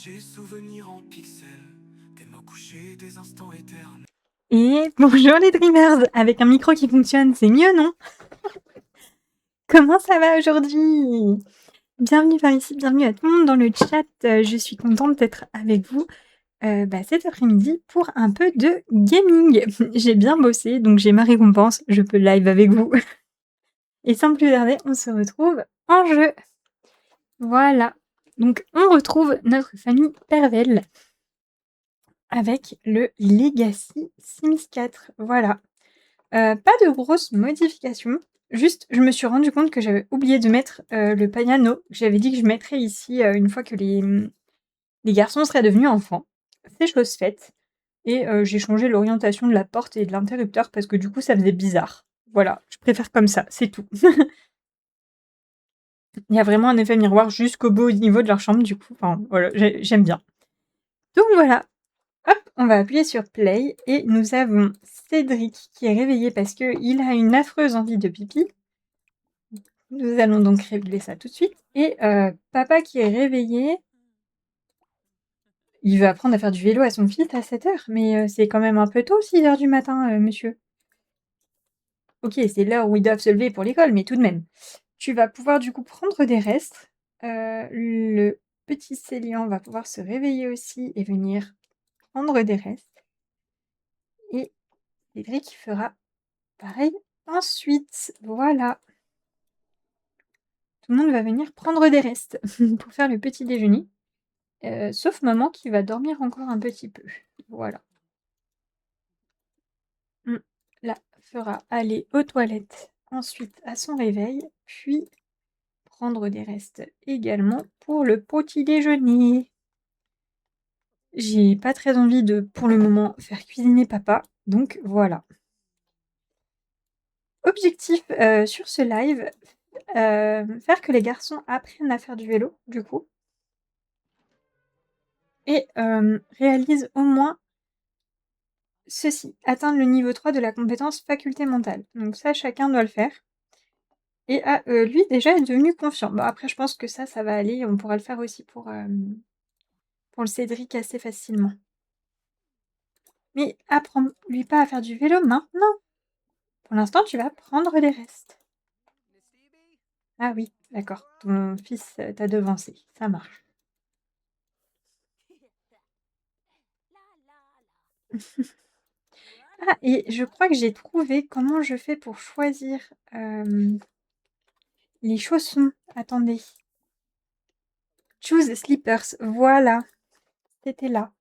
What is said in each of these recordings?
Cachés souvenirs en pixels, des mots couchés, des instants éternels. Et bonjour les Dreamers, avec un micro qui fonctionne, c'est mieux, non? Comment ça va aujourd'hui? Bienvenue par ici, bienvenue à tout le monde dans le chat. Je suis contente d'être avec vous cet après-midi pour un peu de gaming. J'ai bien bossé, donc j'ai ma récompense, je peux live avec vous. Et sans plus tarder, on se retrouve en jeu. Voilà. Donc on retrouve notre famille Pervel avec le Legacy Sims 4. Voilà. Pas de grosses modifications. Juste, je me suis rendu compte que j'avais oublié de mettre le piano. J'avais dit que je mettrais ici une fois que les garçons seraient devenus enfants. C'est chose faite. Et j'ai changé l'orientation de la porte et de l'interrupteur parce que du coup ça faisait bizarre. Voilà, je préfère comme ça, c'est tout. Il y a vraiment un effet miroir jusqu'au beau niveau de leur chambre du coup. Enfin voilà, j'aime bien. Donc voilà. Hop, on va appuyer sur play et nous avons Cédric qui est réveillé parce qu'il a une affreuse envie de pipi. Nous allons donc régler ça tout de suite. Et papa qui est réveillé, il veut apprendre à faire du vélo à son fils à 7h. Mais c'est quand même un peu tôt, 6h du matin, monsieur. Ok, c'est l'heure où ils doivent se lever pour l'école, mais tout de même. Tu vas pouvoir du coup prendre des restes. Le petit Célian va pouvoir se réveiller aussi et venir prendre des restes. Et Cédric fera pareil ensuite. Voilà. Tout le monde va venir prendre des restes pour faire le petit déjeuner. Sauf maman qui va dormir encore un petit peu. Voilà. On la fera aller aux toilettes ensuite à son réveil, puis prendre des restes également pour le petit déjeuner. J'ai pas très envie de, pour le moment, faire cuisiner papa, donc voilà. Objectif sur ce live, faire que les garçons apprennent à faire du vélo, du coup. Et réalisent au moins ceci, atteindre le niveau 3 de la compétence faculté mentale. Donc ça, chacun doit le faire. Et lui, déjà, est devenu confiant. Bon, après, je pense que ça va aller. On pourra le faire aussi pour le Cédric assez facilement. Mais apprends-lui pas à faire du vélo maintenant. Pour l'instant, tu vas prendre les restes. Ah oui, d'accord. Ton fils t'a devancé. Ça marche. Ah, et je crois que j'ai trouvé comment je fais pour choisir les chaussons. Attendez. Choose slippers. Voilà. C'était là.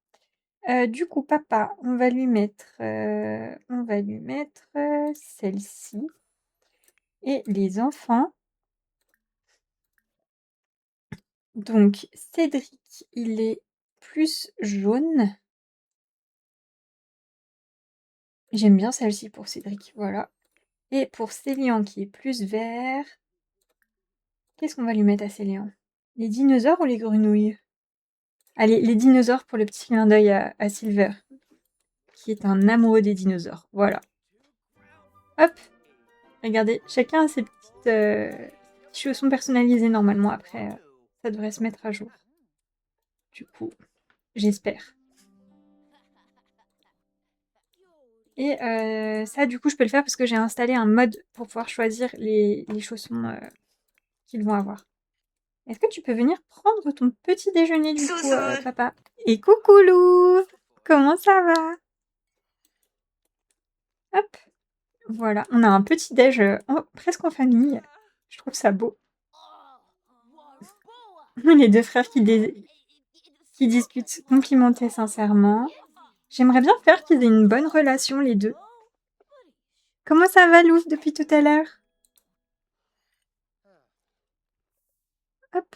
Du coup, papa, on va lui mettre celle-ci. Et les enfants. Donc, Cédric, il est plus jaune. J'aime bien celle-ci pour Cédric, voilà. Et pour Célian, qui est plus vert. Qu'est-ce qu'on va lui mettre à Célian? Les dinosaures ou les grenouilles? Allez, les dinosaures pour le petit clin d'œil à Silver, qui est un amoureux des dinosaures. Voilà. Hop! Regardez, chacun a ses petites chaussons personnalisés normalement. Après, ça devrait se mettre à jour. Du coup, j'espère. Et ça, du coup, je peux le faire parce que j'ai installé un mode pour pouvoir choisir les chaussons qu'ils vont avoir. Est-ce que tu peux venir prendre ton petit déjeuner du coup, papa? Et coucou Lou! Comment ça va? Hop! Voilà, on a un petit déj presque en famille. Je trouve ça beau. Les deux frères qui discutent, complimenter sincèrement. J'aimerais bien faire qu'ils aient une bonne relation les deux. Comment ça va Lou depuis tout à l'heure? Hop!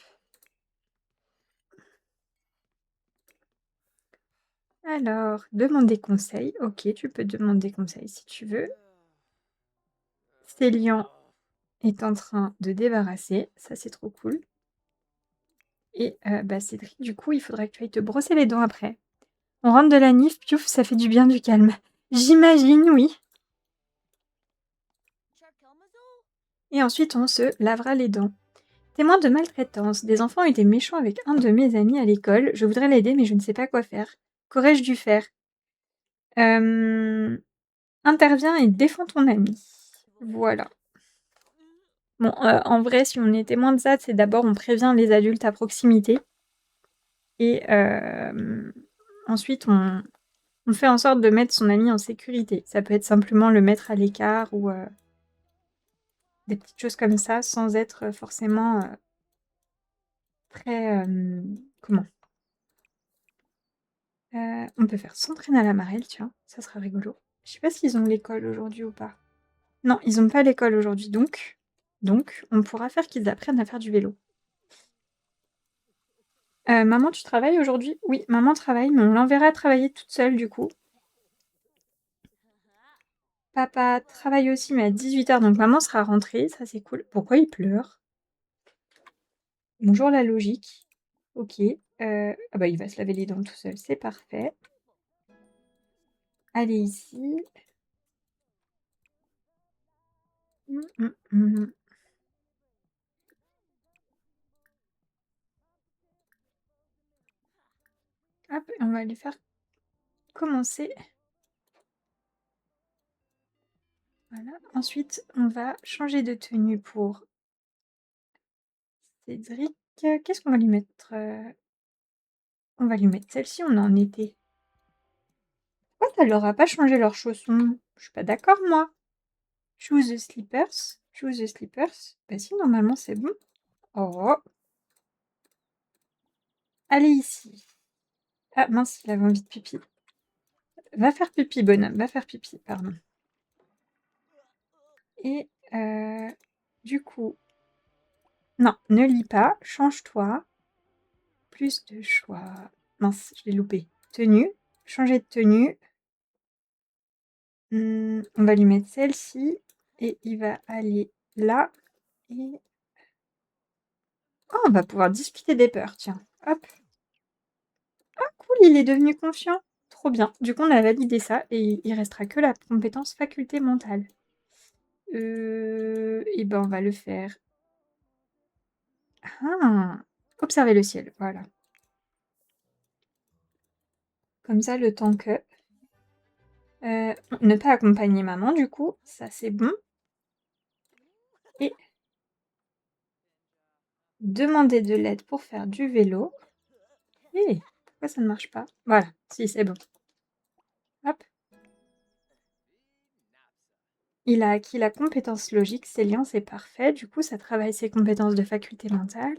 Alors, demander conseil. Ok, tu peux demander conseil si tu veux. Célian est en train de débarrasser. Ça, c'est trop cool. Et Cédric, du coup, il faudrait que tu ailles te brosser les dents après. On rentre de la nif, piouf, ça fait du bien du calme. J'imagine, oui. Et ensuite, on se lavera les dents. Témoin de maltraitance. Des enfants ont été méchants avec un de mes amis à l'école. Je voudrais l'aider, mais je ne sais pas quoi faire. Qu'aurais-je dû faire? Interviens et défends ton ami. Voilà. Bon, en vrai, si on est témoin de ça, c'est d'abord on prévient les adultes à proximité et ensuite on fait en sorte de mettre son ami en sécurité. Ça peut être simplement le mettre à l'écart ou des petites choses comme ça sans être forcément, très, comment? On peut faire s'entraîner à la marelle, tiens, ça sera rigolo. Je sais pas s'ils ont l'école aujourd'hui ou pas. Non, ils ont pas l'école aujourd'hui, donc on pourra faire qu'ils apprennent à faire du vélo. Maman, tu travailles aujourd'hui? Oui, maman travaille, mais on l'enverra travailler toute seule du coup. Papa travaille aussi, mais à 18h, donc maman sera rentrée, ça c'est cool. Pourquoi il pleure? Bonjour la logique. OK, ah bah, il va se laver les dents tout seul, c'est parfait. Allez ici. Mmh, mmh, mmh. Hop, et on va lui faire commencer. Voilà. Ensuite, on va changer de tenue pour Cédric. Qu'est-ce qu'on va lui mettre? On va lui mettre celle-ci, on est en été. Pourquoi ça leur a pas changé leurs chaussons? Je suis pas d'accord moi. Choose the slippers. Choose the slippers. Bah si, normalement c'est bon. Oh! Allez ici. Ah mince, il avait envie de pipi. Va faire pipi bonhomme, va faire pipi, pardon. Et du coup non, ne lis pas, change-toi. Plus de choix. Mince, je l'ai loupé. Tenue, changer de tenue. On va lui mettre celle-ci et il va aller là et oh, on va pouvoir discuter des peurs, tiens. Hop. Ah cool, il est devenu confiant. Trop bien. Du coup, on a validé ça et il restera que la compétence faculté mentale. Et ben, on va le faire. Ah! Observer le ciel, voilà. Comme ça, le temps que ne pas accompagner maman, du coup, ça c'est bon. Et demander de l'aide pour faire du vélo. Eh! Pourquoi ça ne marche pas? Voilà, si, c'est bon. Hop. Il a acquis la compétence logique, ses liens, c'est parfait. Du coup, ça travaille ses compétences de faculté mentale.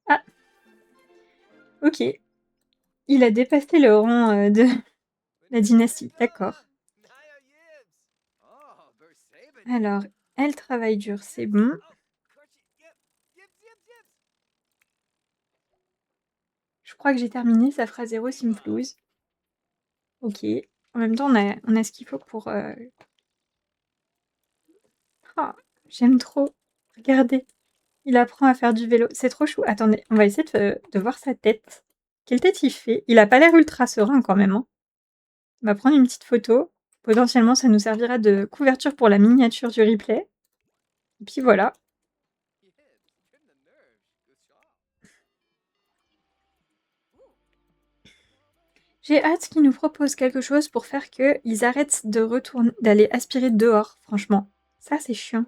Ah! OK. Il a dépassé le rang, de la dynastie, d'accord. Alors, elle travaille dur, c'est bon. Je crois que j'ai terminé, ça fera 0 Simflouz. OK. En même temps, on a ce qu'il faut pour, ah! J'aime trop. Regardez, il apprend à faire du vélo. C'est trop chou. Attendez, on va essayer de voir sa tête. Quelle tête il fait? Il a pas l'air ultra serein quand même, hein. On va prendre une petite photo. Potentiellement, ça nous servira de couverture pour la miniature du replay. Et puis voilà. J'ai hâte qu'ils nous proposent quelque chose pour faire qu'ils arrêtent d'aller aspirer dehors, franchement. Ça, c'est chiant.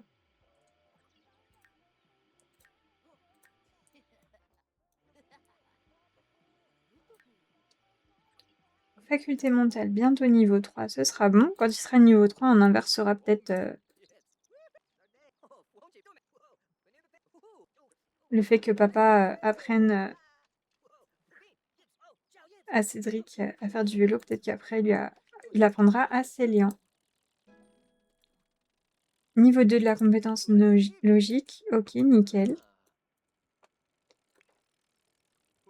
Faculté mentale, bientôt niveau 3, ce sera bon. Quand il sera niveau 3, on inversera peut-être le fait que papa apprenne à Cédric à faire du vélo. Peut-être qu'après, il apprendra à ses liens. Niveau 2 de la compétence logique, ok, nickel.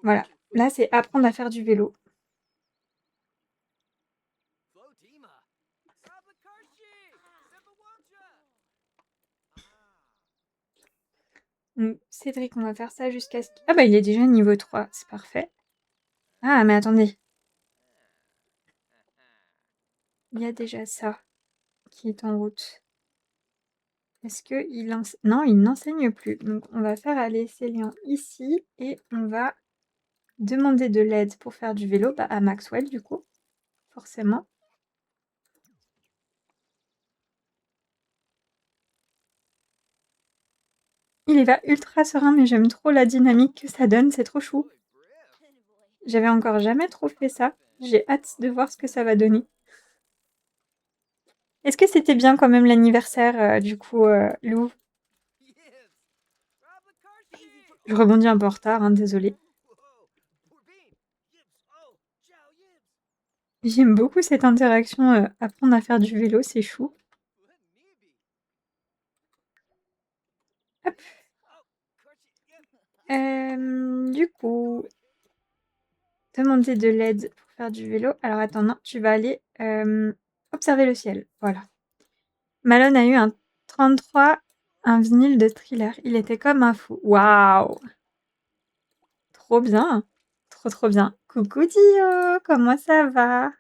Voilà, là c'est apprendre à faire du vélo. Donc Cédric, on va faire ça jusqu'à ce ah bah, il est déjà niveau 3, c'est parfait. Ah mais attendez. Il y a déjà ça qui est en route. Est-ce qu'il ense non, il n'enseigne plus. Donc on va faire aller Célian ici et on va demander de l'aide pour faire du vélo, bah, à Maxwell du coup, forcément. Il y va ultra serein, mais j'aime trop la dynamique que ça donne, c'est trop chou. J'avais encore jamais trop fait ça. J'ai hâte de voir ce que ça va donner. Est-ce que c'était bien quand même l'anniversaire, du coup, Lou? Je rebondis un peu en retard, hein, désolée. J'aime beaucoup cette interaction, apprendre à faire du vélo, c'est chou. Hop. Du coup, demander de l'aide pour faire du vélo. Alors attends, non, tu vas aller, observer le ciel, voilà. Malone a eu un 33, un vinyle de Thriller. Il était comme un fou. Waouh! Trop bien! Trop, trop bien. Coucou Dio, comment ça va?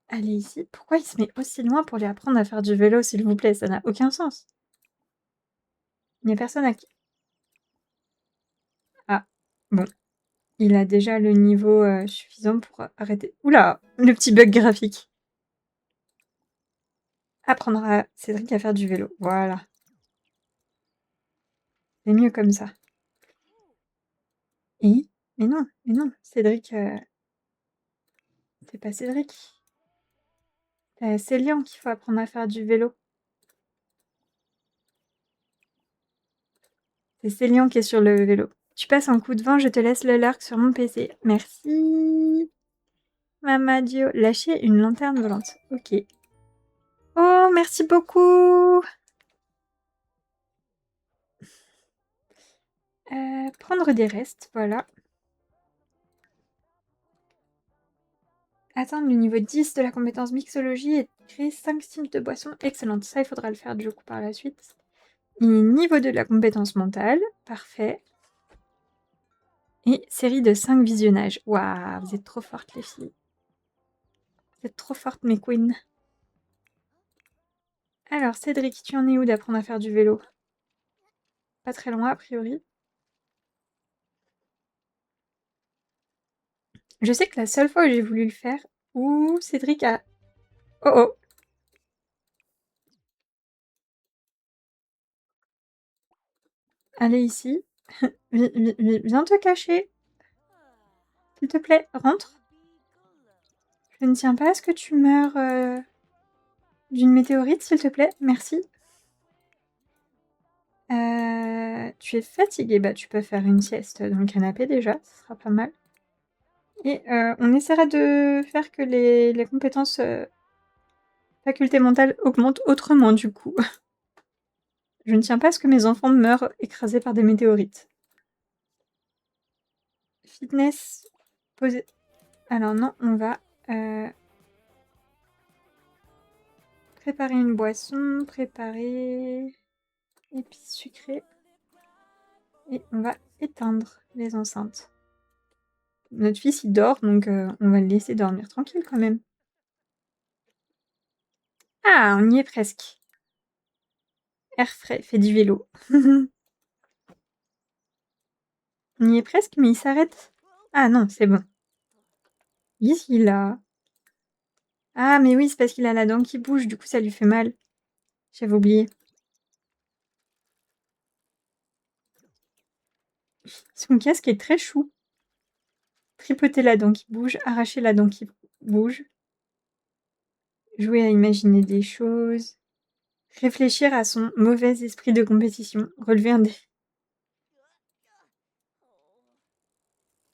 Allez ici. Pourquoi il se met aussi loin pour lui apprendre à faire du vélo, s'il vous plaît? Ça n'a aucun sens. Il n'y a personne à qui ah, bon. Il a déjà le niveau, suffisant pour arrêter ouh là! Le petit bug graphique. Apprendre à Cédric à faire du vélo, voilà. C'est mieux comme ça. Et? Mais non, Cédric, c'est pas Cédric. C'est Célian qu'il faut apprendre à faire du vélo. C'est Célian qui est sur le vélo. Tu passes un coup de vent, je te laisse le lark sur mon PC. Merci. Mamadio, lâcher une lanterne volante. Ok. Oh, merci beaucoup. Prendre des restes, voilà. Atteindre le niveau 10 de la compétence mixologie et créer 5 styles de boissons. Excellente. Ça, il faudra le faire du coup par la suite. Et niveau 2 de la compétence mentale. Parfait. Et série de 5 visionnages. Waouh, vous êtes trop fortes les filles. Vous êtes trop fortes mes queens. Alors Cédric, tu en es où d'apprendre à faire du vélo? Pas très loin a priori. Je sais que la seule fois où j'ai voulu le faire, où Cédric a... Oh oh! Allez ici. Viens te cacher. S'il te plaît, rentre. Je ne tiens pas à ce que tu meurs d'une météorite, s'il te plaît. Merci. Tu es fatigué. Bah, tu peux faire une sieste dans le canapé déjà, ce sera pas mal. Et on essaiera de faire que les compétences facultés mentales augmentent autrement du coup. Je ne tiens pas à ce que mes enfants meurent écrasés par des météorites. Fitness, poser. Alors non, on va préparer une boisson, préparer épices sucrées. Et on va éteindre les enceintes. Notre fils, il dort, donc on va le laisser dormir tranquille quand même. Ah, on y est presque. Air frais, fait du vélo. On y est presque, mais il s'arrête. Ah non, c'est bon. Qu'est-ce qu'il a? Ah, mais oui, c'est parce qu'il a la dent qui bouge, du coup ça lui fait mal. J'avais oublié. Son casque est très chou. Tripoter la dent qui bouge, arracher la dent qui bouge. Jouer à imaginer des choses. Réfléchir à son mauvais esprit de compétition. Relever un défi.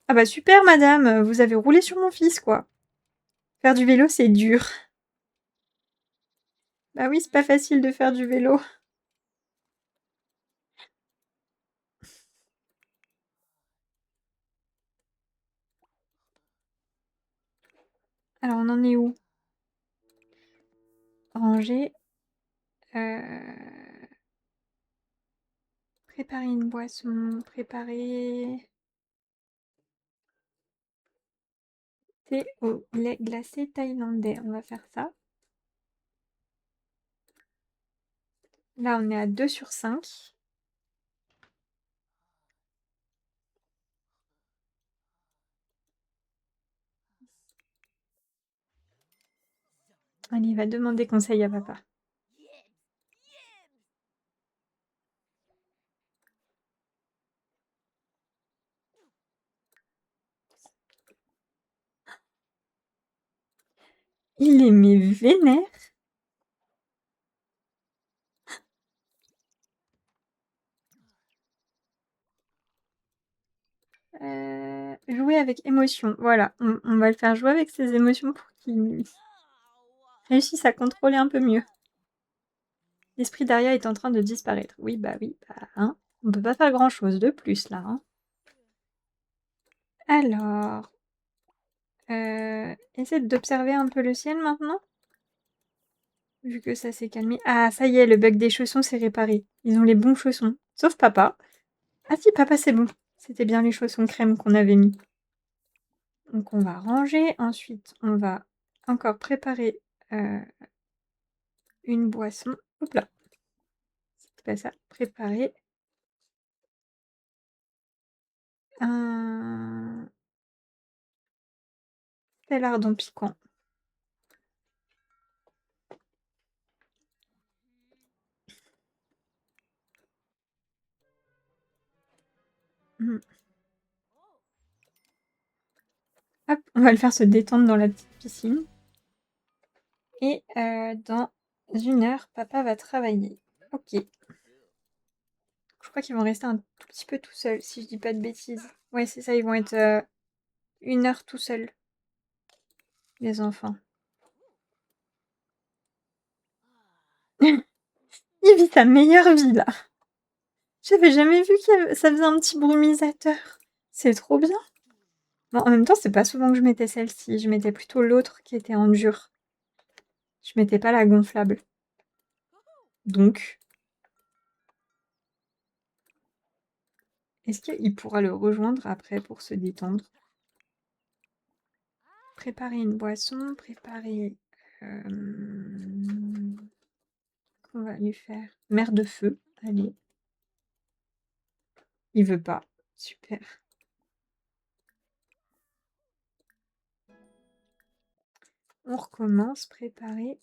Ah bah super madame, vous avez roulé sur mon fils quoi. Faire du vélo c'est dur. Bah oui, c'est pas facile de faire du vélo. Alors on en est où? Ranger. Préparer une boisson, préparer thé au lait glacé thaïlandais. On va faire ça. Là, on est à 2 sur 5. Allez, va demander conseil à papa. Il est mais vénère. Jouer avec émotion. Voilà, on va le faire jouer avec ses émotions pour qu'il réussisse à contrôler un peu mieux. L'esprit d'Aria est en train de disparaître. Oui, bah, hein. On peut pas faire grand-chose de plus, là, hein. Alors... essaie d'observer un peu le ciel, maintenant. Vu que ça s'est calmé. Ah, ça y est, le bug des chaussons s'est réparé. Ils ont les bons chaussons. Sauf papa. Ah si, papa, c'est bon. C'était bien les chaussons crème qu'on avait mis. Donc, on va ranger. Ensuite, on va encore préparer une boisson. Hop là. C'est pas ça. Préparer un lardon piquant. Hop, on va le faire se détendre dans la petite piscine. Et dans 1 heure, papa va travailler. Ok. Je crois qu'ils vont rester un tout petit peu tout seuls, si je dis pas de bêtises. Ouais, c'est ça, ils vont être 1 heure tout seuls, les enfants. Il vit sa meilleure vie, là. J'avais jamais vu que ça faisait un petit brumisateur. C'est trop bien. Bon, en même temps, c'est pas souvent que je mettais celle-ci. Je mettais plutôt l'autre qui était en dur. Je mettais pas la gonflable. Donc... est-ce qu'il pourra le rejoindre après pour se détendre? Préparer une boisson, préparer... qu'on va lui faire? Mer de feu, allez. Il veut pas. Super. On recommence, préparer.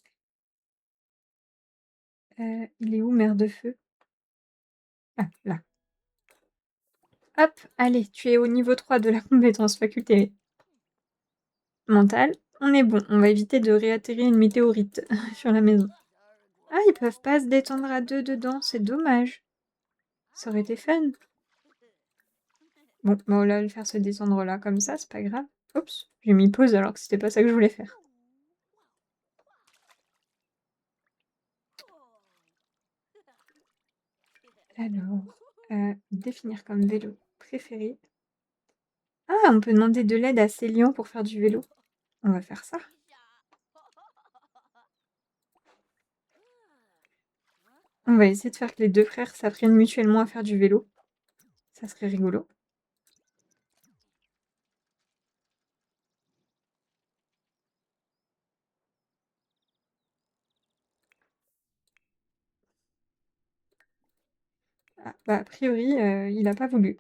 Il est où, mer de feu? Ah, là. Hop, allez, tu es au niveau 3 de la compétence faculté mentale. On est bon, on va éviter de réatterrir une météorite sur la maison. Ah, ils peuvent pas se détendre à 2 dedans, c'est dommage. Ça aurait été fun. Bon, on va le faire se descendre là, comme ça, c'est pas grave. Oups, j'ai mis pause alors que c'était pas ça que je voulais faire. Alors, définir comme vélo préféré. Ah, on peut demander de l'aide à Célian pour faire du vélo. On va faire ça. On va essayer de faire que les 2 frères s'apprennent mutuellement à faire du vélo. Ça serait rigolo. Ah, bah, a priori, il a pas voulu.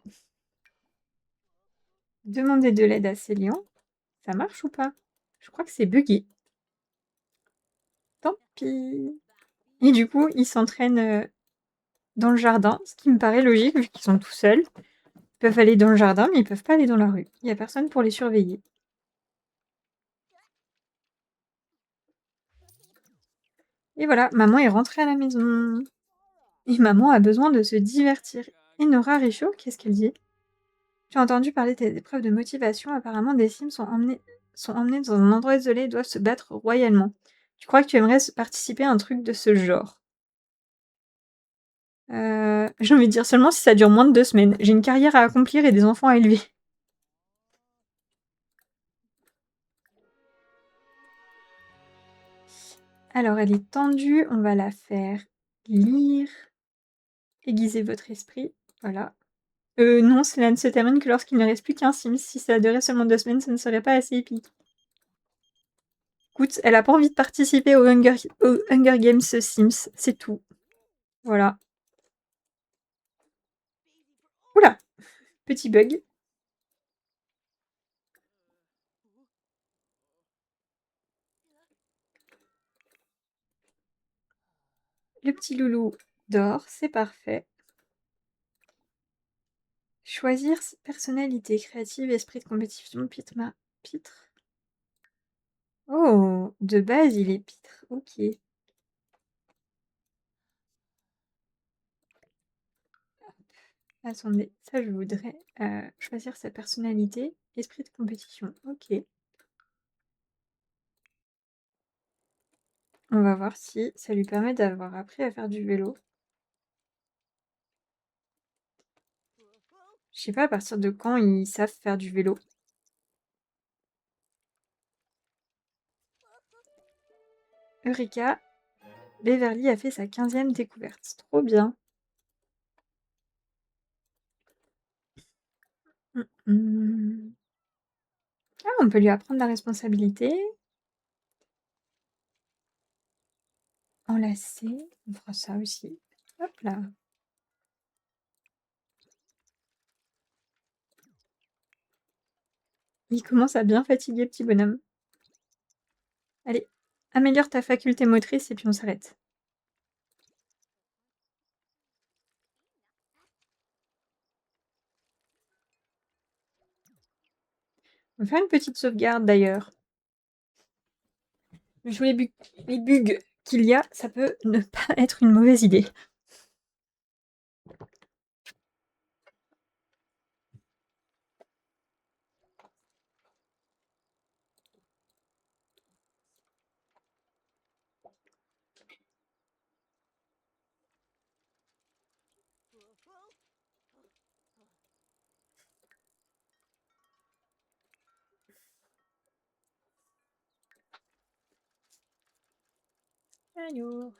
Demander de l'aide à Célian. Ça marche ou pas? Je crois que c'est buggé. Tant pis. Et du coup, ils s'entraînent dans le jardin, ce qui me paraît logique vu qu'ils sont tout seuls. Ils peuvent aller dans le jardin, mais ils peuvent pas aller dans la rue. Il y a personne pour les surveiller. Et voilà, maman est rentrée à la maison. Et maman a besoin de se divertir. Et Nora Richaud, qu'est-ce qu'elle dit? Tu as entendu parler des épreuves de motivation. Apparemment, des Sims sont emmenés dans un endroit isolé et doivent se battre royalement. Tu crois que tu aimerais participer à un truc de ce genre? J'ai envie de dire seulement si ça dure moins de 2 semaines. J'ai une carrière à accomplir et des enfants à élever. Alors, elle est tendue, on va la faire lire. Aiguiser votre esprit. Voilà. Non, cela ne se termine que lorsqu'il ne reste plus qu'un Sims. Si ça durait seulement 2 semaines, ça ne serait pas assez épique. Écoute, elle a pas envie de participer au Hunger Games Sims, c'est tout. Voilà. Oula, petit bug. Le petit loulou dort, c'est parfait. Choisir personnalité créative, esprit de compétition, pitre. Oh, de base, il est pitre. Ok. Attendez, ça je voudrais choisir sa personnalité, esprit de compétition. Ok. On va voir si ça lui permet d'avoir appris à faire du vélo. Je sais pas à partir de quand ils savent faire du vélo. Eureka, Beverly a fait sa 15e découverte. Trop bien. Ah, on peut lui apprendre la responsabilité. Enlacer, on fera ça aussi. Hop là. Il commence à bien fatiguer, petit bonhomme. Allez, améliore ta faculté motrice et puis on s'arrête. On va faire une petite sauvegarde d'ailleurs. Jouer les bugs qu'il y a, ça peut ne pas être une mauvaise idée. Alors.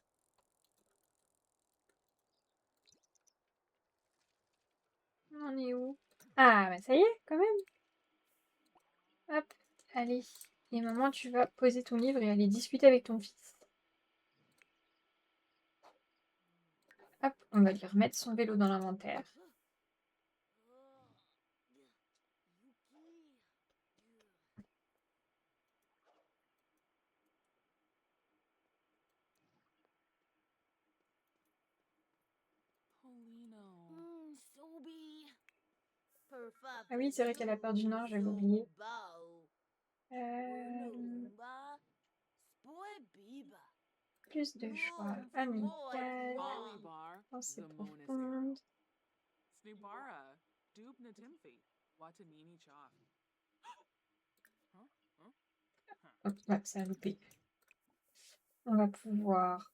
On est où? Ah, bah ça y est, quand même. Hop, allez. Et maman, tu vas poser ton livre et aller discuter avec ton fils. Hop, on va lui remettre son vélo dans l'inventaire. Ah oui, c'est vrai qu'elle a peur du Nord, j'avais oublié. Plus de choix. Amical. Pensée profonde. Hop, ouais, ça a loupé. On va pouvoir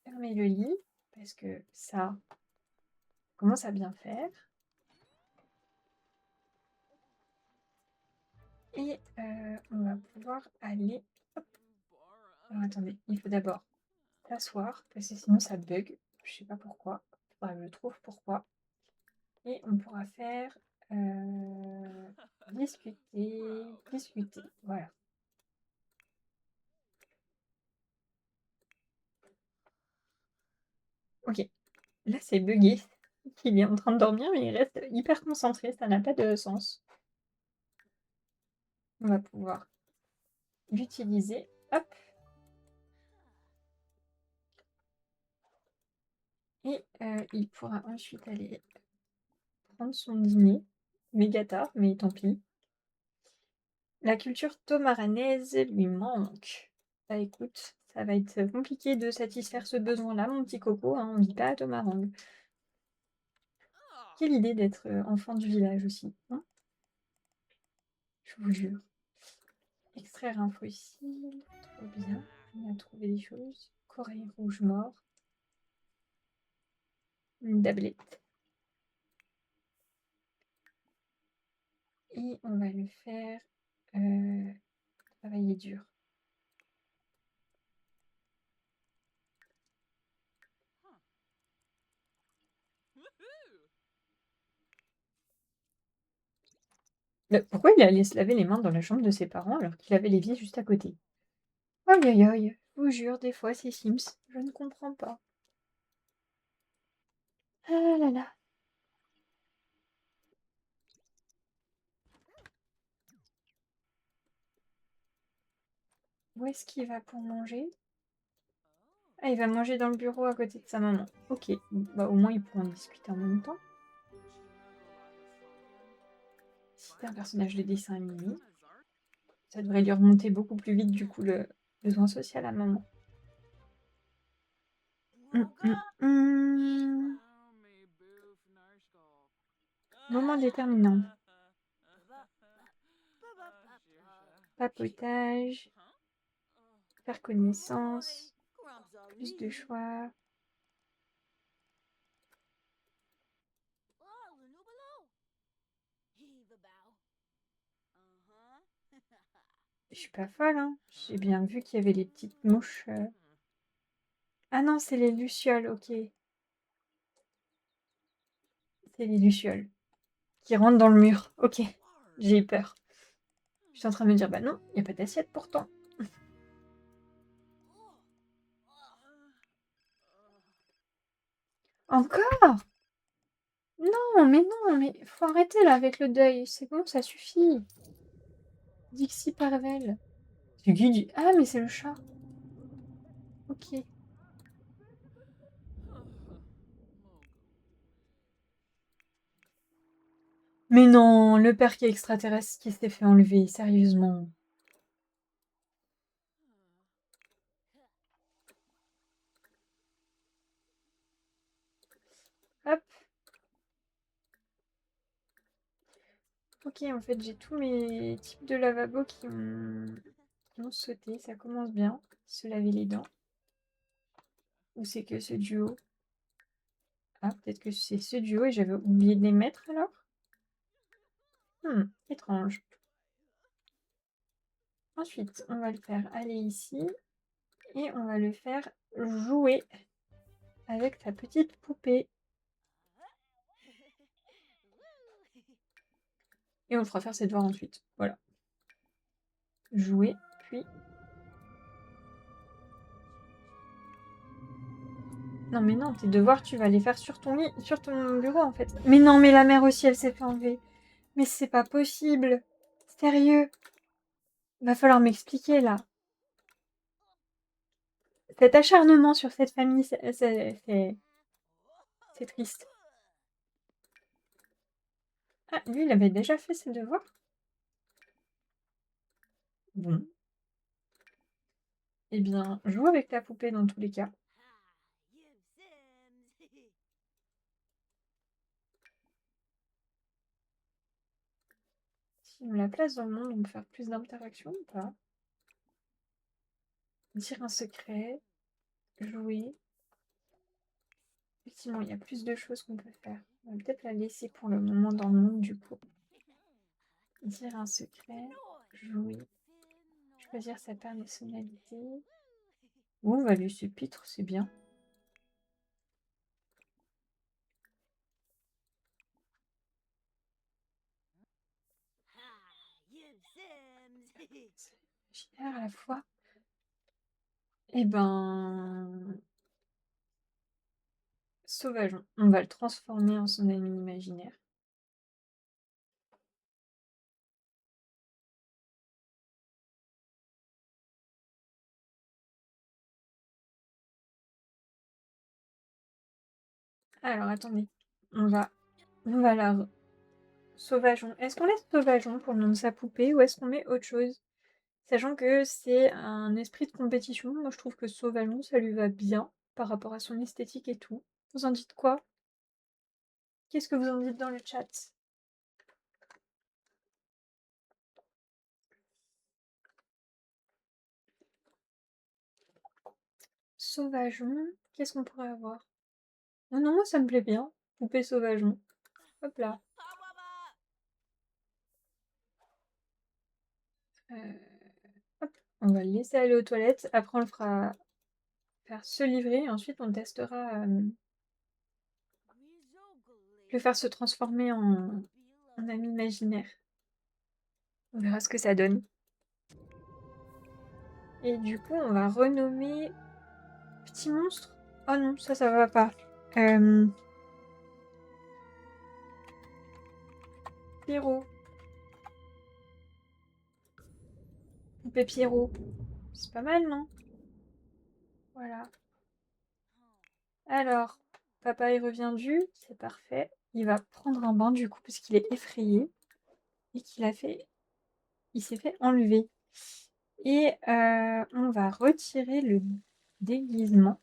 fermer le lit parce que ça commence à bien faire. Et on va pouvoir aller... Hop. Alors attendez, il faut d'abord s'asseoir parce que sinon ça bug. Je sais pas pourquoi. Faudra que je trouve pourquoi. Et on pourra faire discuter. Voilà. Ok. Là c'est bugué. Il est en train de dormir mais il reste hyper concentré. Ça n'a pas de sens. On va pouvoir l'utiliser. Hop. Et il pourra ensuite aller prendre son dîner. Méga tard, mais tant pis. La culture tomaranaise lui manque. Bah écoute, ça va être compliqué de satisfaire ce besoin-là, mon petit coco, hein, on dit pas à Tomarang. Quelle idée d'être enfant du village aussi, hein, je vous jure. Extraire un fossile, trop bien. On a trouvé des choses. Corail rouge mort. Une tablette. Et on va le faire travailler dur. Bah, pourquoi il est allé se laver les mains dans la chambre de ses parents alors qu'il avait l'évier juste à côté? Aïe aïe aïe, je vous jure, des fois c'est Sims, je ne comprends pas. Ah là là. Où est-ce qu'il va pour manger? Ah, il va manger dans le bureau à côté de sa maman. Ok, bah au moins ils pourront discuter en même temps. Si t'es un personnage de dessin animé, ça devrait lui remonter beaucoup plus vite du coup le besoin social à maman. Hum. Moment déterminant. Papotage. Faire connaissance. Plus de choix. Je suis pas folle, hein. J'ai bien vu qu'il y avait les petites mouches. Ah non, c'est les lucioles, ok. C'est les lucioles qui rentrent dans le mur. Ok, j'ai eu peur. Je suis en train de me dire, bah non, il n'y a pas d'assiette pourtant. Encore? Non, mais faut arrêter là avec le deuil. C'est bon, ça suffit. Dixie Parvel. C'est qui dit... Ah, mais c'est le chat. Ok. Mais non, le père qui est extraterrestre qui s'est fait enlever, sérieusement. Hop. Ok, en fait, j'ai tous mes types de lavabo qui ont sauté. Ça commence bien. Se laver les dents. Ou c'est que ce duo? Ah, peut-être que c'est ce duo et j'avais oublié de les mettre alors? Étrange. Ensuite, on va le faire aller ici. Et on va le faire jouer avec ta petite poupée. Et on le fera faire ses devoirs ensuite. Voilà. Jouer, puis... Non mais non, tes devoirs, tu vas les faire sur ton lit, sur ton bureau en fait. Mais non, mais la mère aussi, elle s'est fait enlever. Mais c'est pas possible. Sérieux. Va falloir m'expliquer là. Cet acharnement sur cette famille, c'est triste. Ah, lui, il avait déjà fait ses devoirs? Bon. Eh bien, joue avec ta poupée dans tous les cas. Si on la place dans le monde, on peut faire plus d'interactions ou pas? Dire un secret, jouer. Effectivement, il y a plus de choses qu'on peut faire. On va peut-être la laisser pour le moment dans le monde du coup. Dire un secret, jouer, choisir sa personnalité. Ou on va lui pitre, c'est bien. C'est imaginaire à la fois. Eh ben... Sauvageon. On va le transformer en son ami imaginaire. Alors, attendez. On va la... Sauvageon. Est-ce qu'on laisse Sauvageon pour le nom de sa poupée ou est-ce qu'on met autre chose? Sachant que c'est un esprit de compétition. Moi, je trouve que Sauvageon, ça lui va bien par rapport à son esthétique et tout. Vous en dites quoi? Qu'est-ce que vous en dites dans le chat? Sauvageon. Qu'est-ce qu'on pourrait avoir? Oh non, moi, ça me plaît bien. Poupée Sauvageon. Hop là. Hop. On va le laisser aller aux toilettes. Après, on le fera faire se livrer. Et ensuite, on testera le faire se transformer en ami imaginaire. On verra ce que ça donne. Et du coup, on va renommer Petit monstre. Oh non, ça va pas. Pierrot. Poupée Pierrot. C'est pas mal, non? Voilà. Alors, papa est reviendu, c'est parfait. Il va prendre un bain du coup parce qu'il est effrayé et il s'est fait enlever. Et on va retirer le déguisement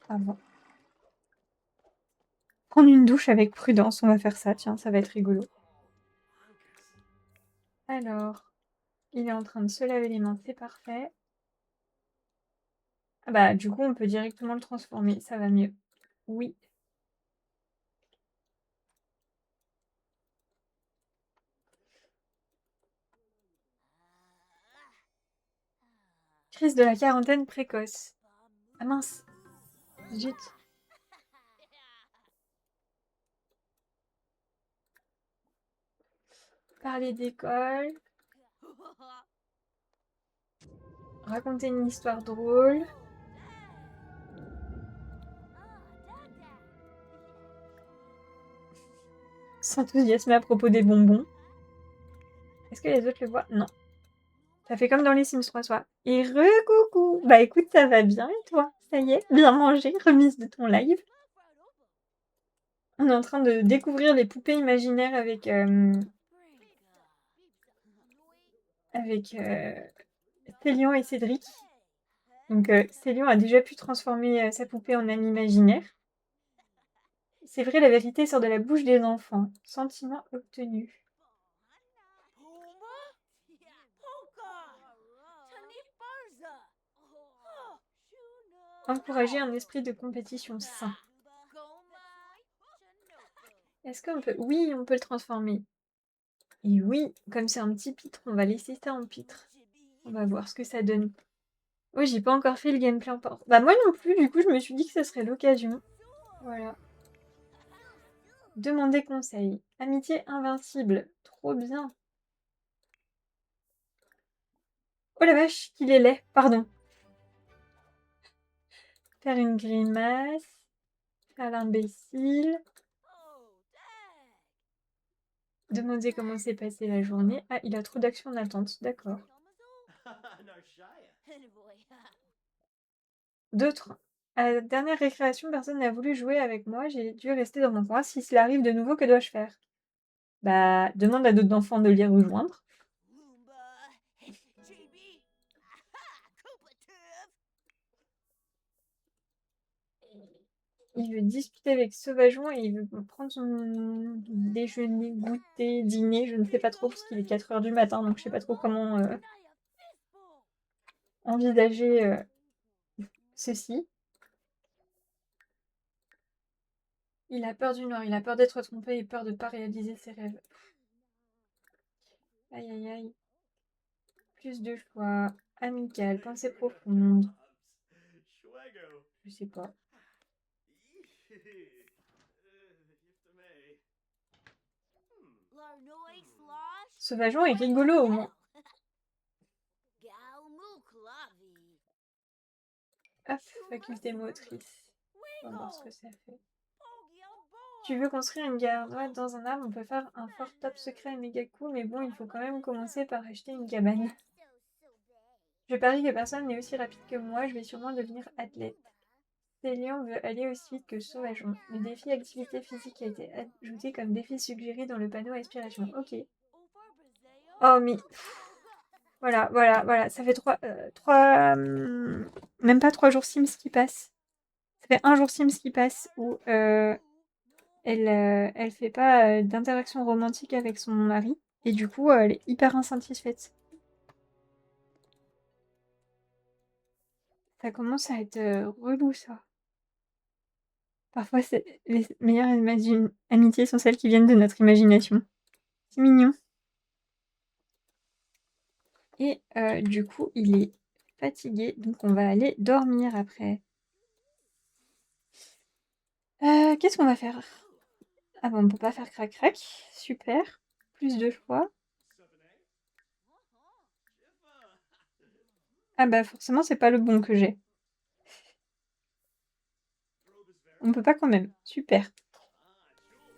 avant. Prendre une douche avec prudence, on va faire ça, tiens, ça va être rigolo. Alors, il est en train de se laver les mains, c'est parfait. Ah bah du coup on peut directement le transformer, ça va mieux. Oui. Crise de la quarantaine précoce. Ah mince. Zut. Parler d'école. Raconter une histoire drôle. S'enthousiasmer à propos des bonbons. Est-ce que les autres le voient? Non. Ça fait comme dans les Sims 3 soirs. Et re-coucou. Bah écoute, ça va bien et toi? Ça y est, bien mangé, remise de ton live. On est en train de découvrir les poupées imaginaires avec Célian et Cédric. Donc Célian a déjà pu transformer sa poupée en ami imaginaire. C'est vrai, la vérité sort de la bouche des enfants. Sentiment obtenu. Encourager un esprit de compétition sain. Est-ce qu'on peut... Oui, on peut le transformer. Et oui, comme c'est un petit pitre, on va laisser ça en pitre. On va voir ce que ça donne. Oui, j'ai pas encore fait le gameplay encore. Bah moi non plus, du coup je me suis dit que ça serait l'occasion. Voilà. Demander conseil. Amitié invincible. Trop bien. Oh la vache, qu'il est laid. Pardon. Faire une grimace. Faire l'imbécile. Demander comment s'est passée la journée. Ah, il a trop d'actions en attente. D'accord. D'autres. À la dernière récréation, personne n'a voulu jouer avec moi. J'ai dû rester dans mon coin. Si cela arrive de nouveau, que dois-je faire? Bah, demande à d'autres enfants de les rejoindre. Il veut discuter avec Sauvageon et il veut prendre son déjeuner, goûter, dîner. Je ne sais pas trop parce qu'il est 4 h du matin, donc je sais pas trop comment envisager ceci. Il a peur du noir, il a peur d'être trompé et peur de ne pas réaliser ses rêves. Aïe aïe aïe. Plus de choix. Amical, pensée profonde. Je sais pas. Sauvageon est rigolo au moins. Hop, faculté motrice. On va voir ce que ça fait. Tu veux construire une garde dans un arbre, on peut faire un fort top secret méga cool, mais bon, il faut quand même commencer par acheter une cabane. Je parie que personne n'est aussi rapide que moi, je vais sûrement devenir athlète. Célian veut aller aussi vite que Sauvageon. Le défi activité physique a été ajouté comme défi suggéré dans le panneau aspiration. Ok. Oh, mais... Voilà. Ça fait même pas 3 jours Sims qui passent. Ça fait un jour Sims qui passe où elle fait pas d'interaction romantique avec son mari. Et du coup, elle est hyper insatisfaite. Ça commence à être relou, ça. Parfois, les meilleures amitiés sont celles qui viennent de notre imagination. C'est mignon. Et du coup, il est fatigué, donc on va aller dormir après. Qu'est-ce qu'on va faire? Ah bon, on peut pas faire crac-crac. Super. Plus de choix. Ah bah forcément, c'est pas le bon que j'ai. On peut pas quand même. Super.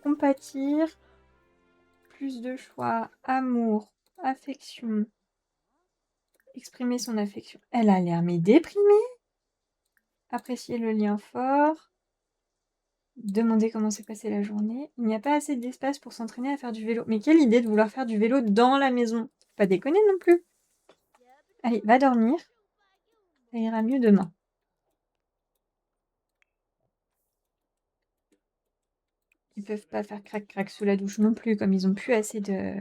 Compatir. Plus de choix. Amour. Affection. Exprimer son affection. Elle a l'air mais déprimée. Apprécier le lien fort. Demander comment s'est passée la journée. Il n'y a pas assez d'espace pour s'entraîner à faire du vélo. Mais quelle idée de vouloir faire du vélo dans la maison. Faut pas déconner non plus. Allez, va dormir. Ça ira mieux demain. Ils peuvent pas faire crac-crac sous la douche non plus, comme ils ont plus assez de...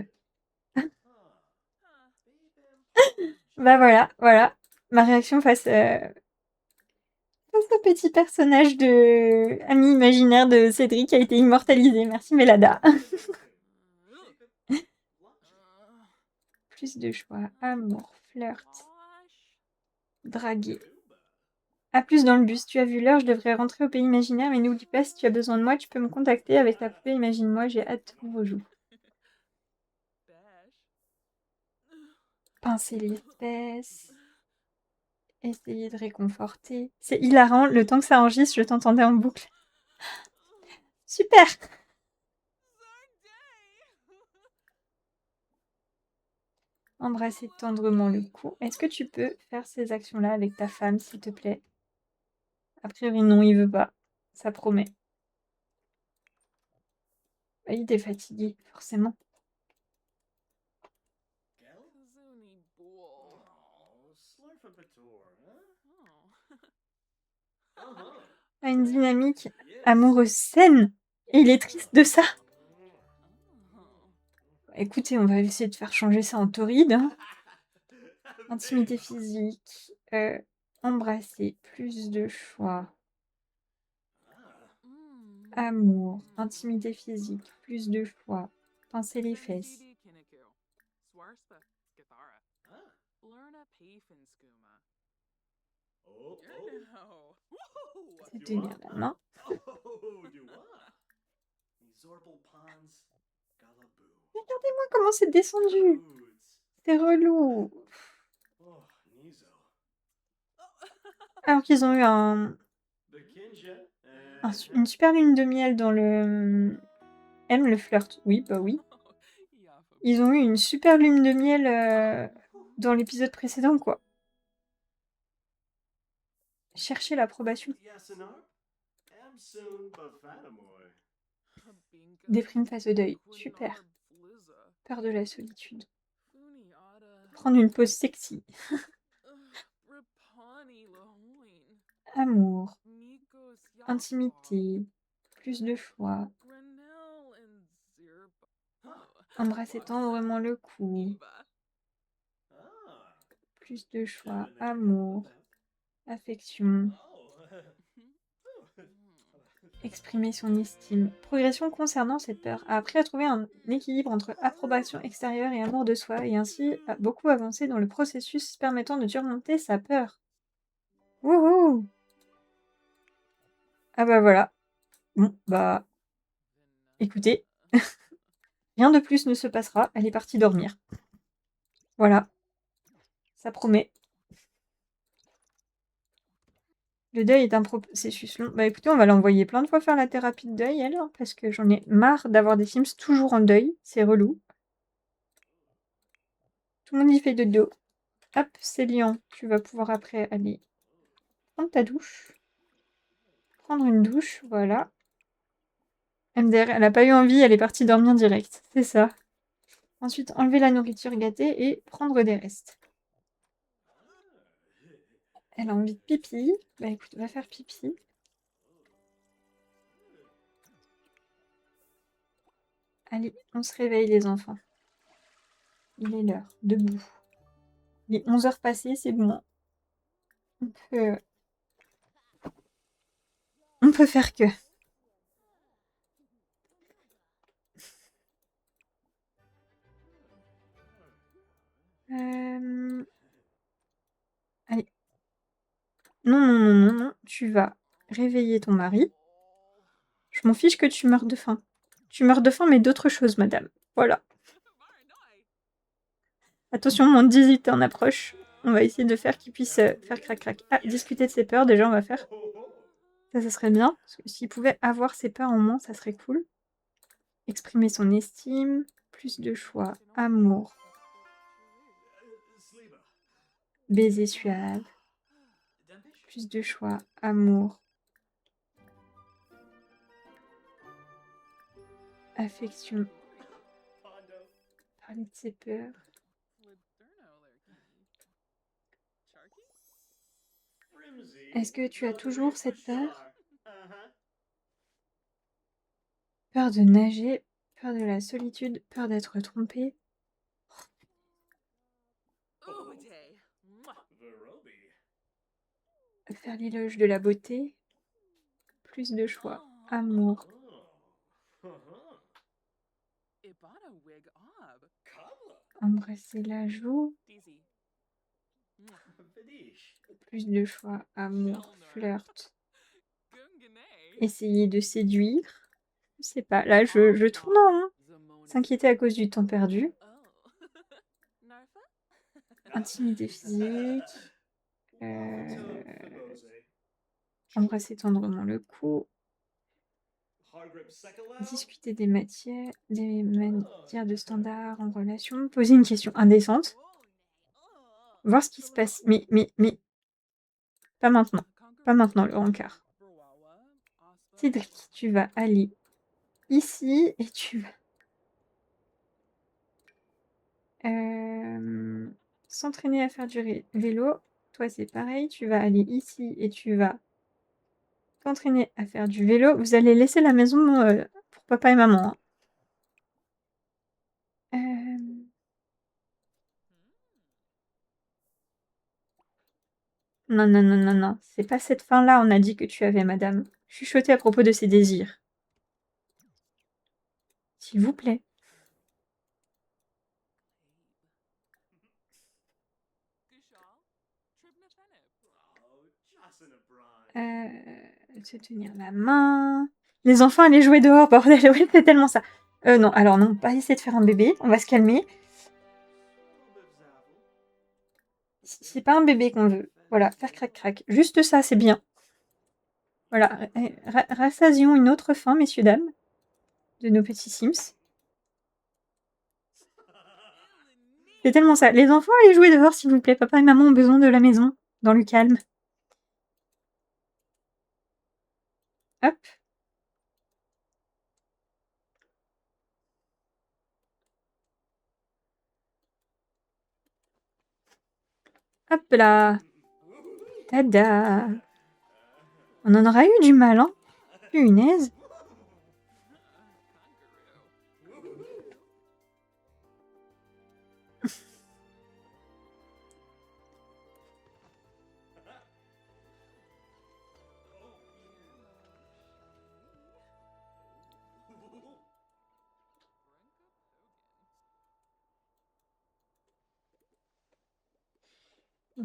Bah voilà. Ma réaction face au petit personnage de ami imaginaire de Cédric a été immortalisé. Merci Mélada. Plus de choix. Amour, flirt, draguer. A plus dans le bus. Tu as vu l'heure, je devrais rentrer au pays imaginaire, mais n'oublie pas, si tu as besoin de moi, tu peux me contacter avec la poupée Imagine-moi, j'ai hâte de vos joues. Pincer les fesses. Essayer de réconforter. C'est hilarant, le temps que ça enregistre, je t'entendais en boucle. Super! Embrasser tendrement le cou. Est-ce que tu peux faire ces actions-là avec ta femme, s'il te plaît? A priori, non, il veut pas. Ça promet. Bah, il est fatigué, forcément. A une dynamique amoureuse saine. Et il est triste de ça. Écoutez, on va essayer de faire changer ça en torride. Hein. Intimité physique. Embrasser. Plus de choix. Amour. Intimité physique. Plus de choix. Pincer les fesses. C'est tenir la main. Regardez-moi comment c'est descendu. C'est relou. Alors qu'ils ont eu une super lune de miel dans le... Aime le flirt. Oui, bah oui. Ils ont eu une super lune de miel dans l'épisode précédent, quoi. Chercher l'approbation. Déprime face au deuil. Super. Peur de la solitude. Prendre une pause sexy. Amour. Intimité. Plus de choix. Embrasser tendrement le cou. Plus de choix. Amour. Affection. Exprimer son estime. Progression concernant cette peur. A appris à trouver un équilibre entre approbation extérieure et amour de soi, et ainsi a beaucoup avancé dans le processus permettant de surmonter sa peur. Wouhou! Ah bah voilà. Bon, bah... Écoutez, rien de plus ne se passera, elle est partie dormir. Voilà. Ça promet. Le deuil est un processus long. Bah écoutez, on va l'envoyer plein de fois faire la thérapie de deuil, elle, hein, parce que j'en ai marre d'avoir des Sims toujours en deuil. C'est relou. Tout le monde y fait de dos. Hop, Célian, tu vas pouvoir après aller prendre ta douche. Prendre une douche, voilà. MDR, elle n'a pas eu envie, elle est partie dormir direct. C'est ça. Ensuite, enlever la nourriture gâtée et prendre des restes. Elle a envie de pipi. Bah écoute, va faire pipi. Allez, on se réveille les enfants. Il est l'heure, debout. Il est 11h passées, c'est bon. On peut faire que. Allez. Non, tu vas réveiller ton mari. Je m'en fiche que tu meurs de faim. Tu meurs de faim, mais d'autres choses, madame. Voilà. Attention, mon 18 en approche. On va essayer de faire qu'il puisse faire crac-crac. Ah, discuter de ses peurs, déjà, on va faire. Ça serait bien. Parce que s'il pouvait avoir ses peurs en moins, ça serait cool. Exprimer son estime, plus de choix, amour, baiser suave, plus de choix, amour, affection, parler de ses peurs. Est-ce que tu as toujours cette peur? Peur de nager, peur de la solitude, peur d'être trompé. Faire l'éloge de la beauté, plus de choix, amour, embrasser la joue, plus de choix, amour, flirt, essayer de séduire. Je sais pas, là je tourne en rond. S'inquiéter à cause du temps perdu. Intimité physique. Embrasser tendrement le cou. Discuter des matières de standard en relation. Poser une question indécente. Voir ce qui se passe. Mais. Pas maintenant. Pas maintenant, le rencard. Cédric, tu vas aller ici et tu vas... s'entraîner à faire du vélo. Toi, c'est pareil. Tu vas aller ici et tu vas t'entraîner à faire du vélo. Vous allez laisser la maison pour papa et maman. Non, non, non, non, non. C'est pas cette fin-là, on a dit que tu avais, madame. Chuchotez à propos de ses désirs. S'il vous plaît. Se tenir la main. Les enfants allaient jouer dehors, bordel. Oui, c'est tellement ça. Non, alors non, pas essayer de faire un bébé. On va se calmer. C'est pas un bébé qu'on veut. Voilà, faire crac-crac. Juste ça, c'est bien. Voilà, rassasions une autre faim, messieurs, dames, de nos petits Sims. C'est tellement ça. Les enfants, allez jouer dehors, s'il vous plaît. Papa et maman ont besoin de la maison, dans le calme. Hop. Hop là. Tada. On en aura eu du mal, hein. Punaise.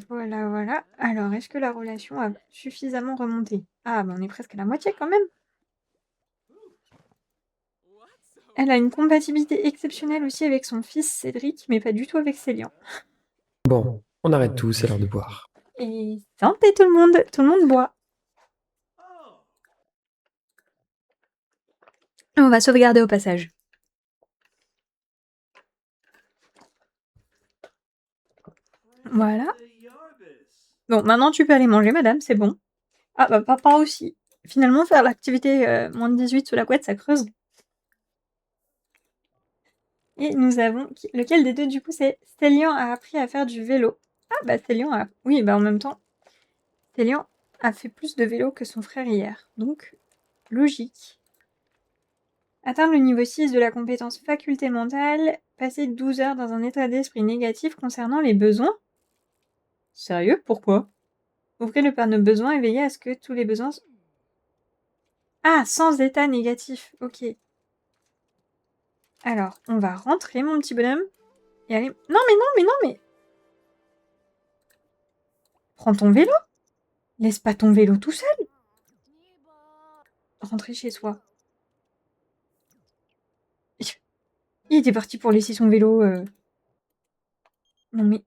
Voilà, voilà. Alors, est-ce que la relation a suffisamment remonté? Ah, on est presque à la moitié quand même. Elle a une compatibilité exceptionnelle aussi avec son fils Cédric, mais pas du tout avec Célian. Bon, on arrête tout, c'est l'heure de boire. Et santé tout le monde boit. On va sauvegarder au passage. Voilà. Bon, maintenant tu peux aller manger, madame, c'est bon. Ah, bah papa aussi. Finalement, faire l'activité moins de 18 sous la couette, ça creuse. Et nous avons... Lequel des deux, du coup, c'est... Célian a appris à faire du vélo. Ah, bah Célian a... Oui, bah en même temps, Célian a fait plus de vélo que son frère hier. Donc, logique. Atteindre le niveau 6 de la compétence faculté mentale. Passer 12 heures dans un état d'esprit négatif concernant les besoins. Sérieux? Pourquoi? Ouvrez le panneau besoins et veillez à ce que tous les besoins... Ah, sans état négatif. Ok. Alors, on va rentrer, mon petit bonhomme. Et aller... Non, mais... Prends ton vélo. Laisse pas ton vélo tout seul. Rentrer chez soi. Il était parti pour laisser son vélo. Non mais...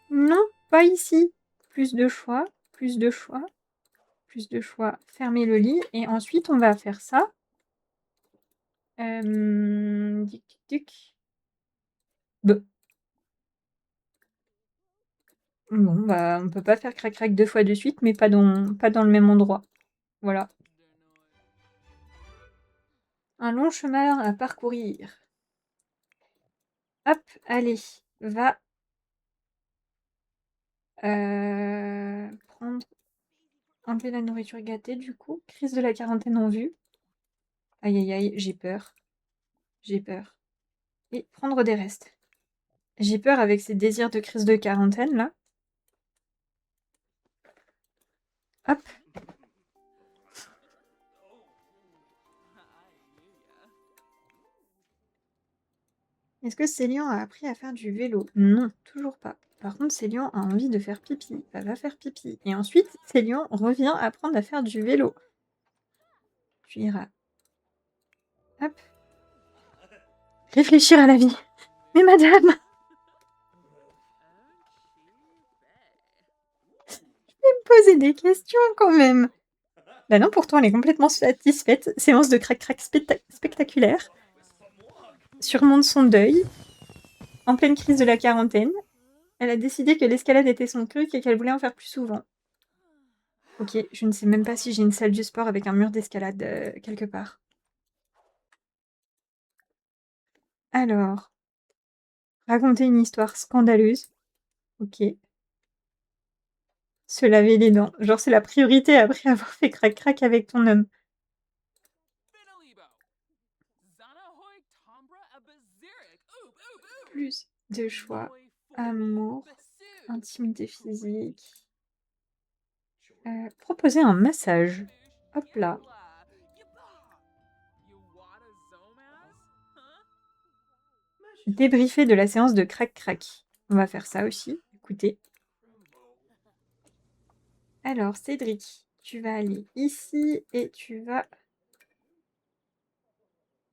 Non, pas ici. Plus de choix, plus de choix, plus de choix. Fermez le lit et ensuite on va faire ça. Tic, tic, tic. Bon, bah on peut pas faire crac-crac 2 fois de suite, mais pas dans le même endroit. Voilà. Un long chemin à parcourir. Hop, allez, va prendre... Enlever la nourriture gâtée, du coup. Crise de la quarantaine en vue. Aïe, aïe, aïe, j'ai peur. J'ai peur. Et prendre des restes. J'ai peur avec ces désirs de crise de quarantaine, là. Hop. Est-ce que Célian a appris à faire du vélo? Non, toujours pas. Par contre, Célian a envie de faire pipi. Elle va faire pipi. Et ensuite, Célian revient apprendre à faire du vélo. Tu iras. Hop. Réfléchir à la vie. Mais madame, me poser des questions quand même. Bah non, pourtant elle est complètement satisfaite. Séance de crac-crac spectaculaire. Surmonte son deuil. En pleine crise de la quarantaine. Elle a décidé que l'escalade était son truc et qu'elle voulait en faire plus souvent. Ok, je ne sais même pas si j'ai une salle du sport avec un mur d'escalade quelque part. Alors, raconter une histoire scandaleuse. Ok. Se laver les dents. Genre c'est la priorité après avoir fait crac-crac avec ton homme. Plus de choix. Amour. Intimité physique. Proposer un massage. Hop là. Débriefer de la séance de crac-crac. On va faire ça aussi. Écoutez. Alors, Cédric, tu vas aller ici et tu vas...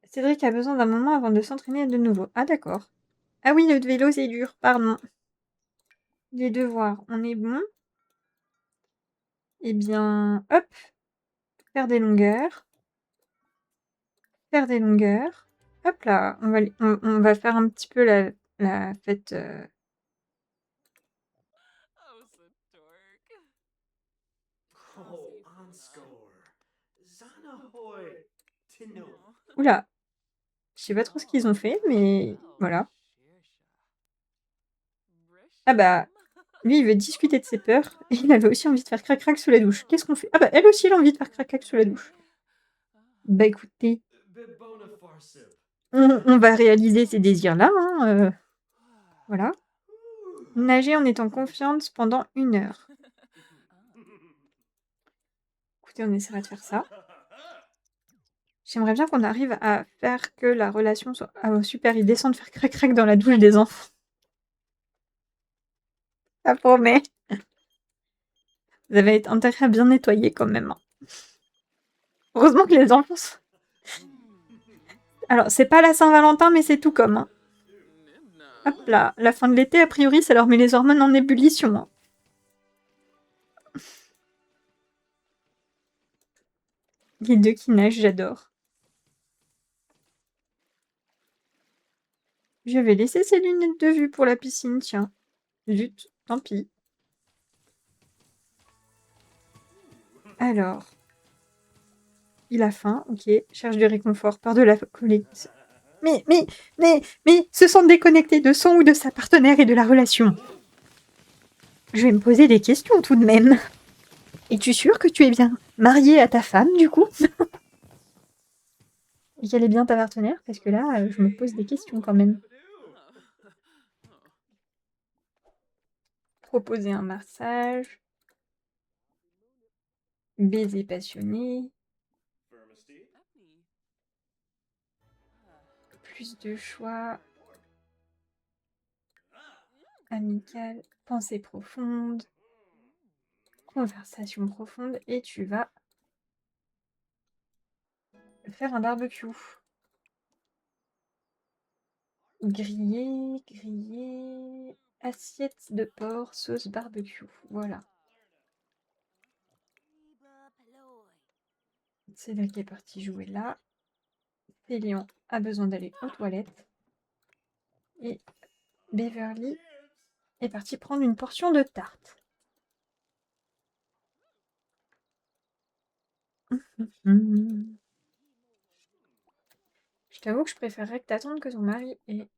Cédric a besoin d'un moment avant de s'entraîner de nouveau. Ah d'accord. Ah oui, le vélo c'est dur, pardon. Les devoirs, on est bon. Eh bien, hop. Faire des longueurs. Faire des longueurs. Hop là, on va faire un petit peu la fête... Oula. Je sais pas trop ce qu'ils ont fait, mais voilà. Ah bah, lui, il veut discuter de ses peurs, et il avait aussi envie de faire crac-crac sous la douche. Qu'est-ce qu'on fait? Ah bah, elle aussi, elle a envie de faire crac-crac sous la douche. Bah écoutez, on va réaliser ces désirs-là, hein, voilà. Nager en étant confiante pendant 1 heure. Écoutez, on essaiera de faire ça. J'aimerais bien qu'on arrive à faire que la relation soit... Ah oh, super, ils descendent faire crac-crac dans la douche des enfants. Ça promet. Vous avez intérêt à bien nettoyer quand même. Heureusement que les enfants sont... Alors, c'est pas la Saint-Valentin, mais c'est tout comme. Hein. Hop là, la fin de l'été, a priori, ça leur met les hormones en ébullition. Hein. Les deux qui nagent, j'adore. Je vais laisser ces lunettes de vue pour la piscine, tiens. Zut, tant pis. Alors... Il a faim, ok. Cherche du réconfort par de la collecte. Mais, se sent déconnecté de son ou de sa partenaire et de la relation. Je vais me poser des questions tout de même. Es-tu sûr que tu es bien marié à ta femme, du coup? Et qu'elle est bien ta partenaire? Parce que là, je me pose des questions quand même. Proposer un massage. Baiser passionné. Plus de choix. Amical. Pensée profonde. Conversation profonde. Et tu vas faire un barbecue. Grillé, assiette de porc, sauce barbecue. Voilà. Cédric est parti jouer là. Léon a besoin d'aller aux toilettes. Et Beverly est parti prendre une portion de tarte. Je t'avoue que je préférerais que t'attendes que ton mari ait...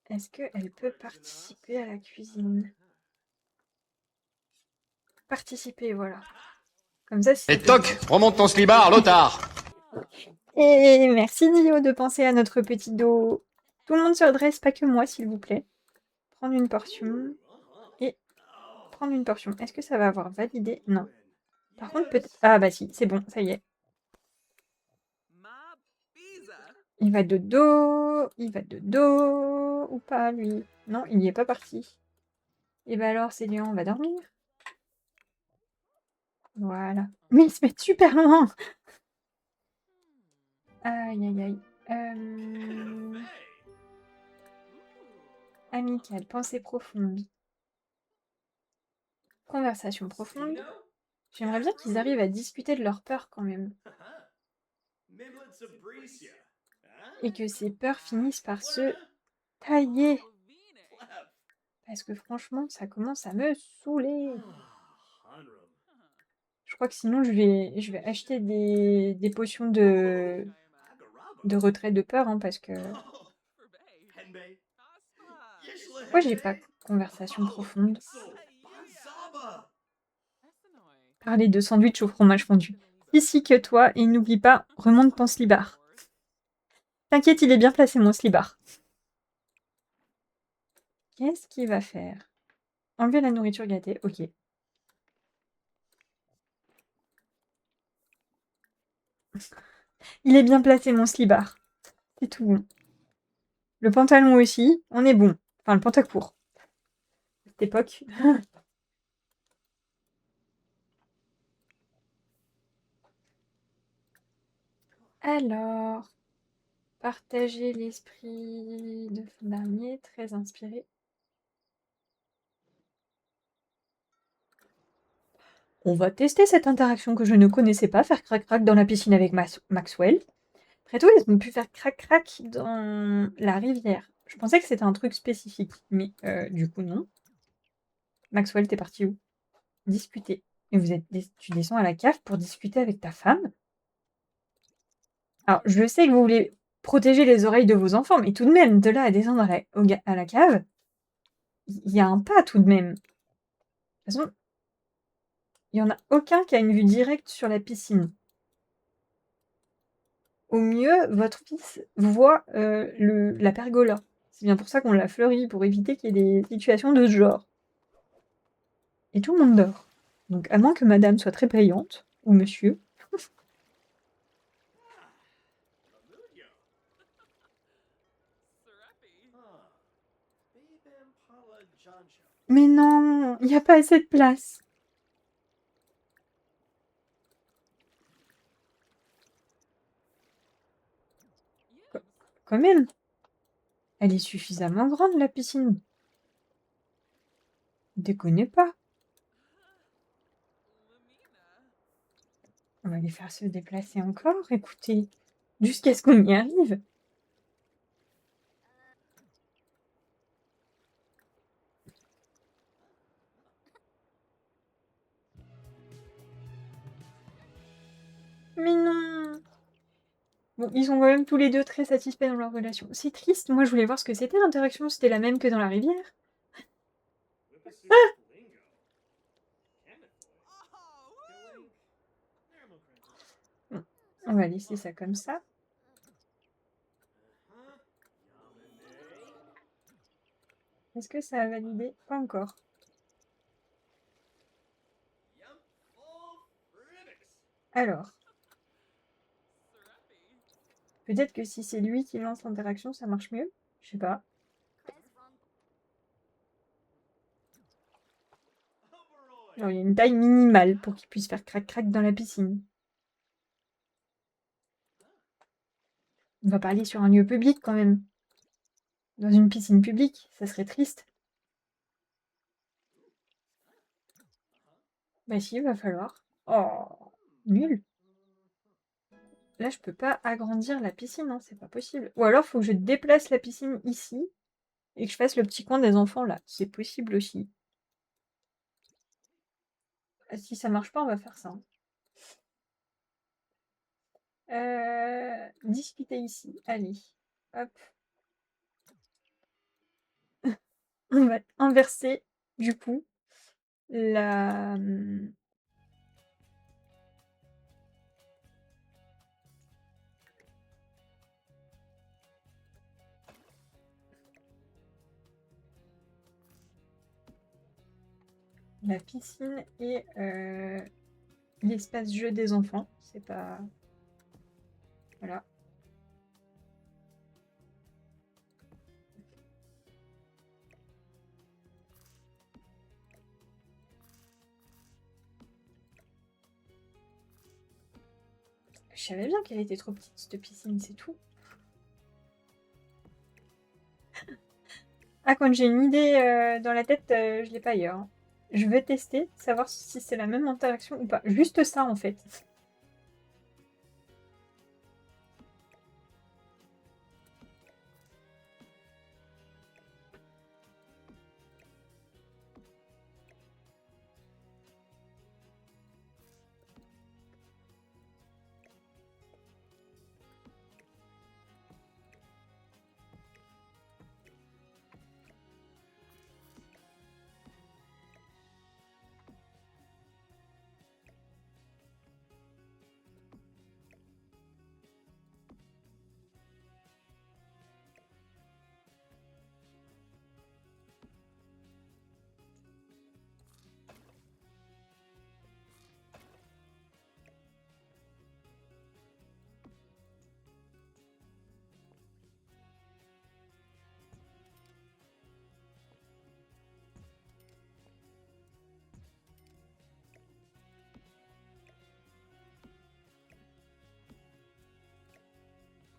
Est-ce qu'elle peut participer à la cuisine? Participer, voilà. Comme ça, si... Et toc, remonte ton slibard, Lothar. Et merci Dio de penser à notre petit dos. Tout le monde se redresse, pas que moi, s'il vous plaît. Prendre une portion. Et prendre une portion. Est-ce que ça va avoir validé? Non. Par contre, peut-être... Ah bah si, c'est bon, ça y est. Il va de dos. Il va de dos. Ou pas, lui? Non, il n'y est pas parti. Et bah alors, Célian, on va dormir. Voilà. Mais ils se mettent super loin. Aïe, aïe, aïe. Amical, pensée profonde. Conversation profonde. J'aimerais bien qu'ils arrivent à discuter de leurs peurs quand même. Et que ces peurs finissent par se tailler. Parce que franchement, ça commence à me saouler. Je crois que sinon, je vais acheter des potions de retrait de peur, hein, parce que... Pourquoi j'ai pas conversation profonde? Parler de sandwich au fromage fondu. Ici que toi, et n'oublie pas, remonte ton slibard. T'inquiète, il est bien placé, mon slibard. Qu'est-ce qu'il va faire? Enlever la nourriture gâtée, ok. Il est bien placé, mon slibard. C'est tout bon. Le pantalon aussi, on est bon. Enfin, le pantacourt. À cette époque. Alors, partager l'esprit de dernier, très inspiré. On va tester cette interaction que je ne connaissais pas, faire crac-crac dans la piscine avec Maxwell. Très tôt, ils ont pu faire crac-crac dans la rivière. Je pensais que c'était un truc spécifique, mais du coup, non. Maxwell, t'es parti où? Discuter. Et tu descends à la cave pour discuter avec ta femme? Alors, je sais que vous voulez protéger les oreilles de vos enfants, mais tout de même, de là à descendre à la cave, il y a un pas tout de même. De toute façon, il n'y en a aucun qui a une vue directe sur la piscine. Au mieux, votre fils voit la pergola. C'est bien pour ça qu'on l'a fleuri, pour éviter qu'il y ait des situations de ce genre. Et tout le monde dort. Donc, à moins que madame soit très brillante, ou monsieur. Mais non, il n'y a pas assez de place. Quand même. Elle est suffisamment grande, la piscine. Déconnez pas. On va les faire se déplacer encore, écoutez. Jusqu'à ce qu'on y arrive. Mais non. Bon, ils sont quand même tous les deux très satisfaits dans leur relation. C'est triste, moi je voulais voir ce que c'était l'interaction, c'était la même que dans la rivière. Bon, on va laisser ça comme ça. Est-ce que ça a validé? Pas encore. Alors. Peut-être que si c'est lui qui lance l'interaction, ça marche mieux. Je sais pas. Genre, il y a une taille minimale pour qu'il puisse faire crac-crac dans la piscine. On va pas aller sur un lieu public quand même. Dans une piscine publique, ça serait triste. Bah si, il va falloir. Oh, nul. Là, je peux pas agrandir la piscine, hein, c'est pas possible. Ou alors, faut que je déplace la piscine ici et que je fasse le petit coin des enfants là. C'est possible aussi. Ah, si ça marche pas, on va faire ça. Discuter ici. Allez. Hop. On va inverser, du coup, la... la piscine et l'espace jeu des enfants. C'est pas... Voilà. Je savais bien qu'elle était trop petite, cette piscine, c'est tout. Ah, quand j'ai une idée dans la tête, je l'ai pas ailleurs, hein. Je veux tester, savoir si c'est la même interaction ou pas. Juste ça, en fait.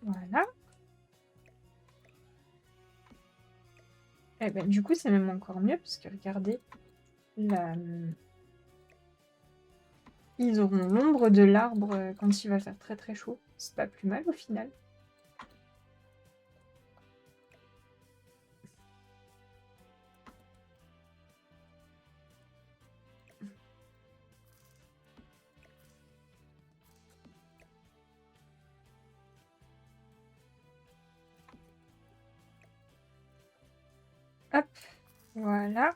Voilà. Et ben, du coup, c'est même encore mieux, parce que regardez, la... ils auront l'ombre de l'arbre quand il va faire très très chaud. C'est pas plus mal au final. Hop, voilà.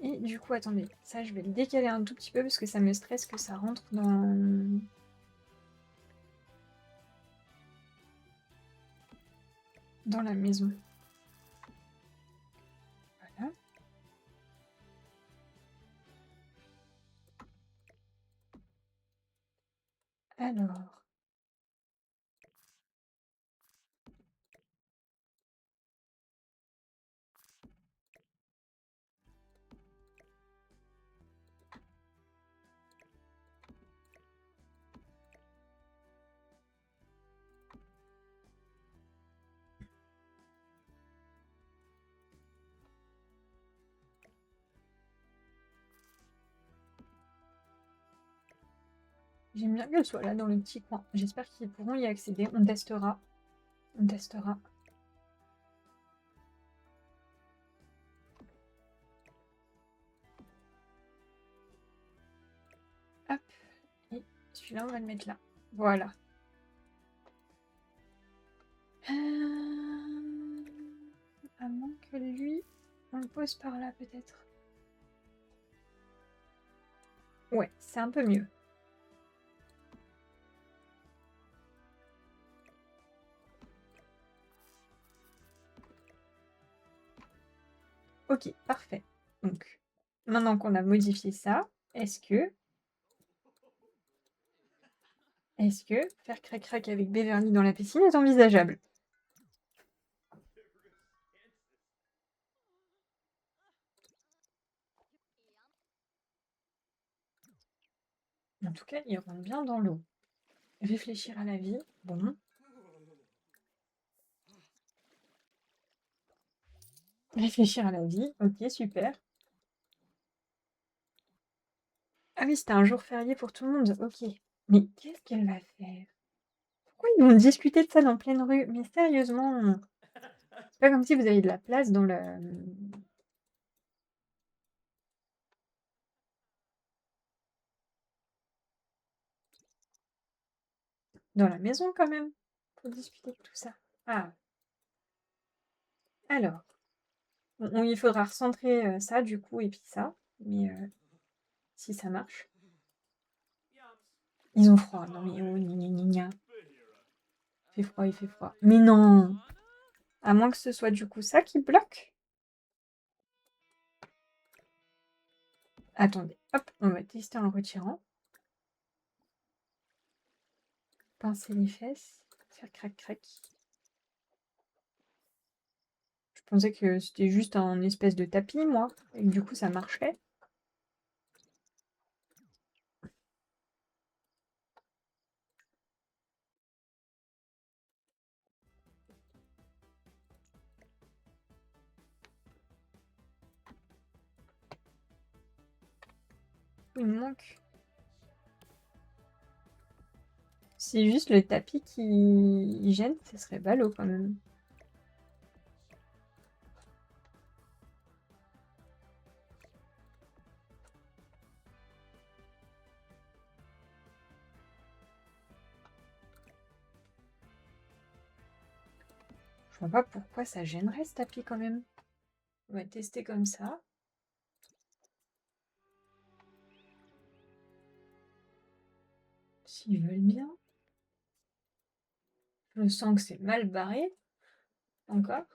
Et du coup, attendez, ça je vais le décaler un tout petit peu parce que ça me stresse que ça rentre dans la maison. Voilà. Alors, j'aime bien qu'elle soit là dans le petit coin. J'espère qu'ils pourront y accéder. On testera. On testera. Hop. Et celui-là, on va le mettre là. Voilà. À moins que lui, on le pose par là peut-être. Ouais, c'est un peu mieux. Ok, parfait. Donc, maintenant qu'on a modifié ça, est-ce que faire crac-crac avec Beverly dans la piscine est envisageable? En tout cas, il rentre bien dans l'eau. Réfléchir à la vie, bon. Réfléchir à la vie, ok, super. Ah oui, c'était un jour férié pour tout le monde, ok. Mais qu'est-ce qu'elle va faire? Pourquoi ils vont discuter de ça dans pleine rue? Mais sérieusement, c'est pas comme si vous aviez de la place dans la maison quand même, pour discuter de tout ça. Ah, alors, il faudra recentrer ça du coup, et puis ça, mais si ça marche. Ils ont froid, non mais oh, gna gna gna gna. Il fait froid, il fait froid. Mais non! À moins que ce soit du coup ça qui bloque. Attendez, hop, on va tester en le retirant. Pincer les fesses, faire crac crac. Je pensais que c'était juste un espèce de tapis, moi, et que du coup ça marcherait. Il me manque. C'est juste le tapis qui gêne, ce serait ballot quand même. Je vois pas pourquoi ça gênerait ce tapis quand même. On va tester comme ça. S'ils veulent bien. Je sens que c'est mal barré. Encore.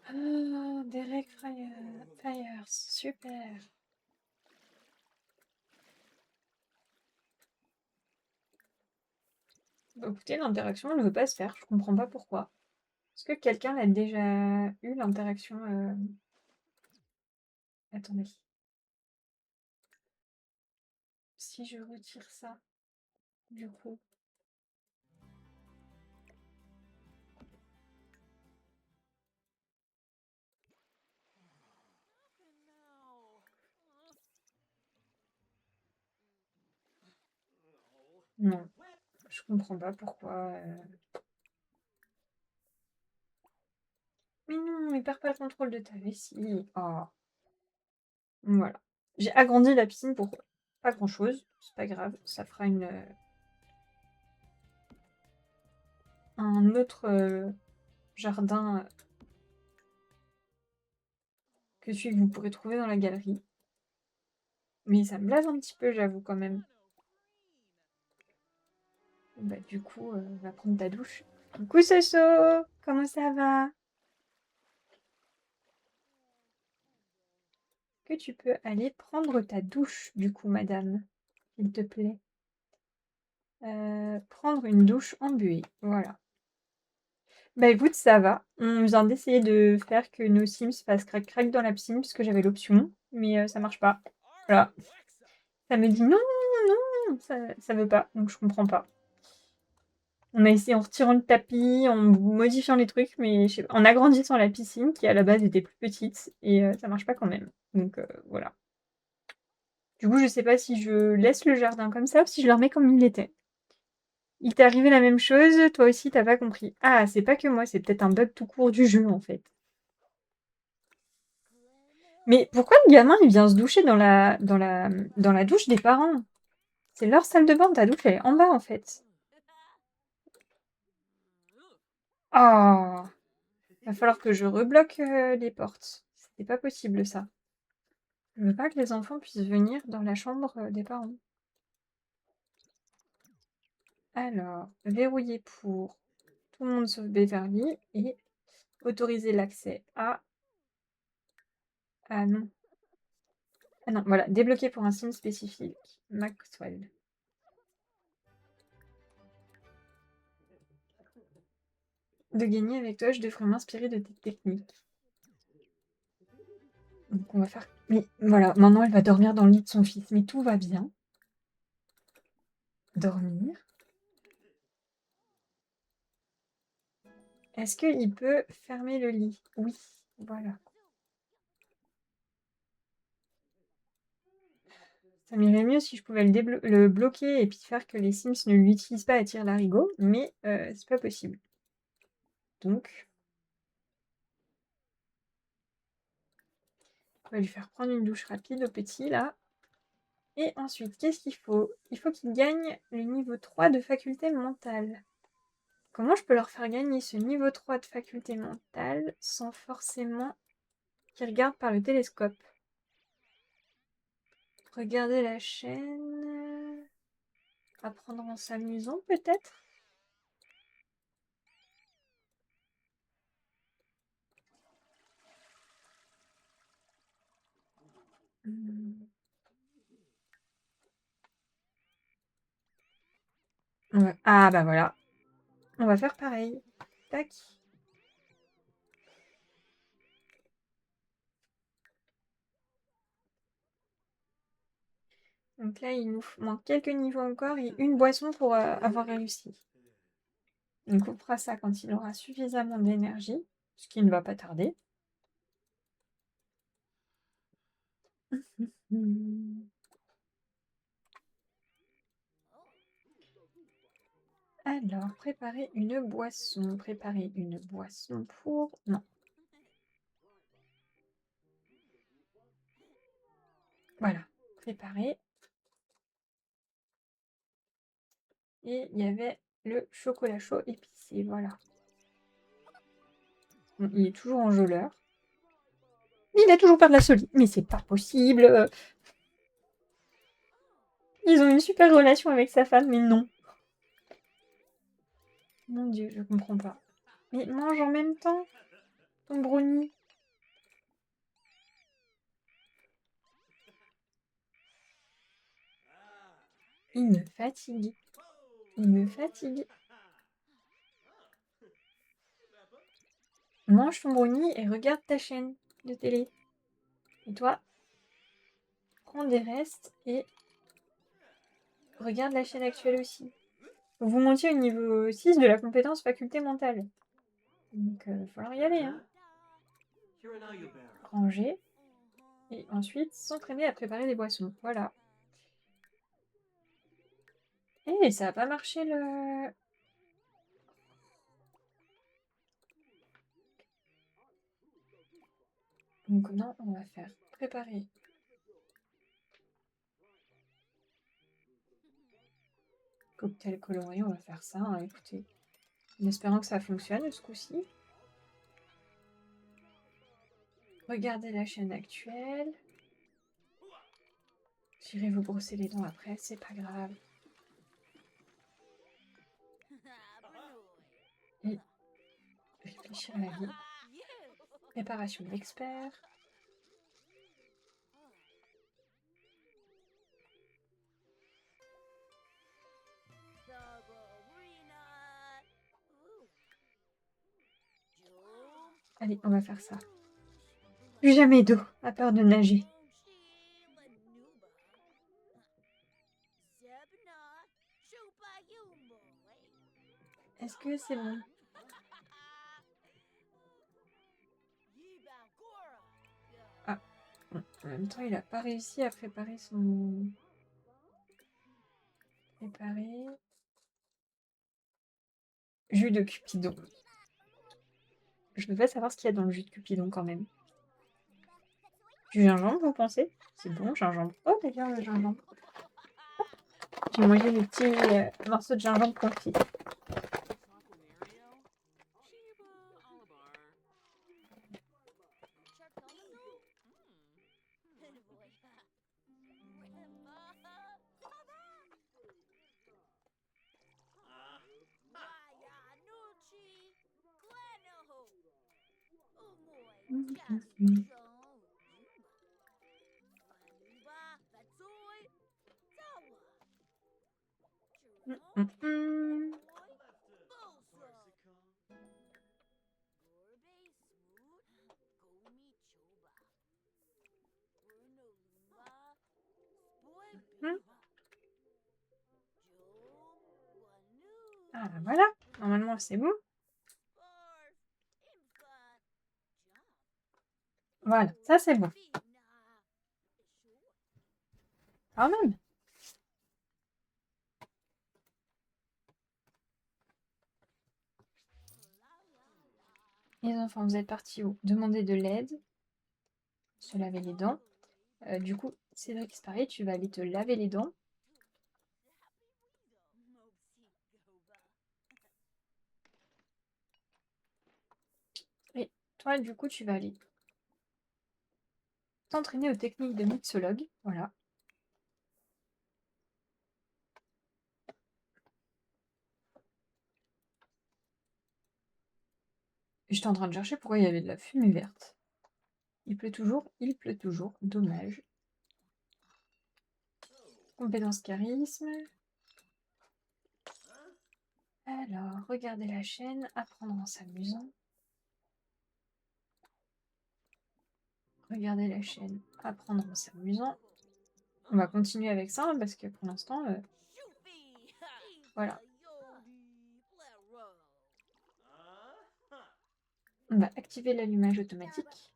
Ah, Derek Fires, super. Bah, écoutez, l'interaction ne veut pas se faire, je comprends pas pourquoi. Est-ce que quelqu'un a déjà eu l'interaction Attendez. Si je retire ça, du coup. Non, je comprends pas pourquoi. Mais non, mais perds pas le contrôle de ta vessie. Oh. Voilà. J'ai agrandi la piscine pour pas grand-chose. C'est pas grave, ça fera un autre jardin que celui que vous pourrez trouver dans la galerie. Mais ça me blase un petit peu, j'avoue, quand même. Bah, du coup, va prendre ta douche. Coucou Soso, comment ça va? Que tu peux aller prendre ta douche, du coup, madame, s'il te plaît. Prendre une douche embuée, voilà. Bah écoute, ça va. On vient d'essayer de faire que nos Sims fassent crac-crac dans la piscine, puisque j'avais l'option, mais ça marche pas. Voilà. Ça me dit non, non, ça veut pas, donc je comprends pas. On a essayé en retirant le tapis, en modifiant les trucs, mais je sais pas, en agrandissant la piscine, qui à la base était plus petite, et ça marche pas quand même. Donc voilà. Du coup, je sais pas si je laisse le jardin comme ça ou si je le remets comme il était. Il t'est arrivé la même chose, toi aussi t'as pas compris. Ah, c'est pas que moi, c'est peut-être un bug tout court du jeu en fait. Mais pourquoi le gamin il vient se doucher dans la douche des parents? C'est leur salle de bain, ta douche elle est en bas en fait. Oh, va falloir que je rebloque les portes. C'était pas possible ça. Je veux pas que les enfants puissent venir dans la chambre des parents. Alors, verrouiller pour tout le monde sauf Beverly et autoriser l'accès à... Ah non. Ah non, voilà, débloquer pour un signe spécifique. Maxwell. de gagner avec toi, je devrais m'inspirer de tes techniques. Donc on va faire... Mais voilà, maintenant elle va dormir dans le lit de son fils, mais tout va bien. Dormir. Est-ce qu'il peut fermer le lit? Oui, voilà. Ça m'irait mieux si je pouvais le bloquer et puis faire que les Sims ne l'utilisent pas à tire-larigot, mais c'est pas possible. Donc, on va lui faire prendre une douche rapide au petit, là. Et ensuite, qu'est-ce qu'il faut? Il faut qu'il gagne le niveau 3 de faculté mentale. Comment je peux leur faire gagner ce niveau 3 de faculté mentale sans forcément qu'ils regardent par le télescope? Regarder la chaîne... Apprendre en s'amusant, peut-être? Hmm. Ah bah voilà. On va faire pareil. Tac. Donc là, il nous manque quelques niveaux encore et une boisson pour avoir réussi. Donc on fera ça quand il aura suffisamment d'énergie, ce qui ne va pas tarder. Alors, préparer une boisson. Préparer une boisson pour... Non. Voilà. Préparer. Et il y avait le chocolat chaud épicé. Voilà. Bon, il est toujours enjôleur. Il a toujours pas de la solide. Mais c'est pas possible. Ils ont une super relation avec sa femme, mais non. Mon Dieu, je comprends pas. Mais mange en même temps, ton brownie. Il me fatigue. Il me fatigue. Mange ton brownie et regarde ta chaîne de télé. Et toi, prends des restes et regarde la chaîne actuelle aussi. Vous montiez au niveau 6 de la compétence faculté mentale. Donc, il va falloir y aller. Hein. Ranger. Et ensuite, s'entraîner à préparer des boissons. Voilà. Eh, ça n'a pas marché le... Donc non, on va faire préparer. Cocktail coloré, on va faire ça, hein, écoutez. En espérant que ça fonctionne ce coup-ci. Regardez la chaîne actuelle. J'irai vous brosser les dents après, c'est pas grave. Et réfléchir à la vie. Préparation d'expert. Allez, on va faire ça. Plus jamais d'eau, à peur de nager. Est-ce que c'est bon? Ah, bon. En même temps, il n'a pas réussi à préparer son... Préparer... Jus de Cupidon. Je devrais savoir ce qu'il y a dans le jus de Cupidon quand même. Du gingembre, vous pensez? C'est bon, gingembre. Oh, d'ailleurs, le gingembre. J'ai mangé des petits morceaux de gingembre confit. Hmm. Ah, bah voilà. Normalement, c'est bon. Voilà, ça c'est bon. Quand même. Les enfants, vous êtes partis où? Demander de l'aide, se laver les dents. Du coup, Cédric, c'est pareil, tu vas aller te laver les dents. Et toi, du coup, tu vas aller t'entraîner aux techniques de mixologue. Voilà. J'étais en train de chercher pourquoi il y avait de la fumée verte. Il pleut toujours, dommage. Compétence charisme. Alors, regardez la chaîne, apprendre en s'amusant. Regardez la chaîne, apprendre en s'amusant. On va continuer avec ça hein, parce que pour l'instant, voilà. On va activer l'allumage automatique.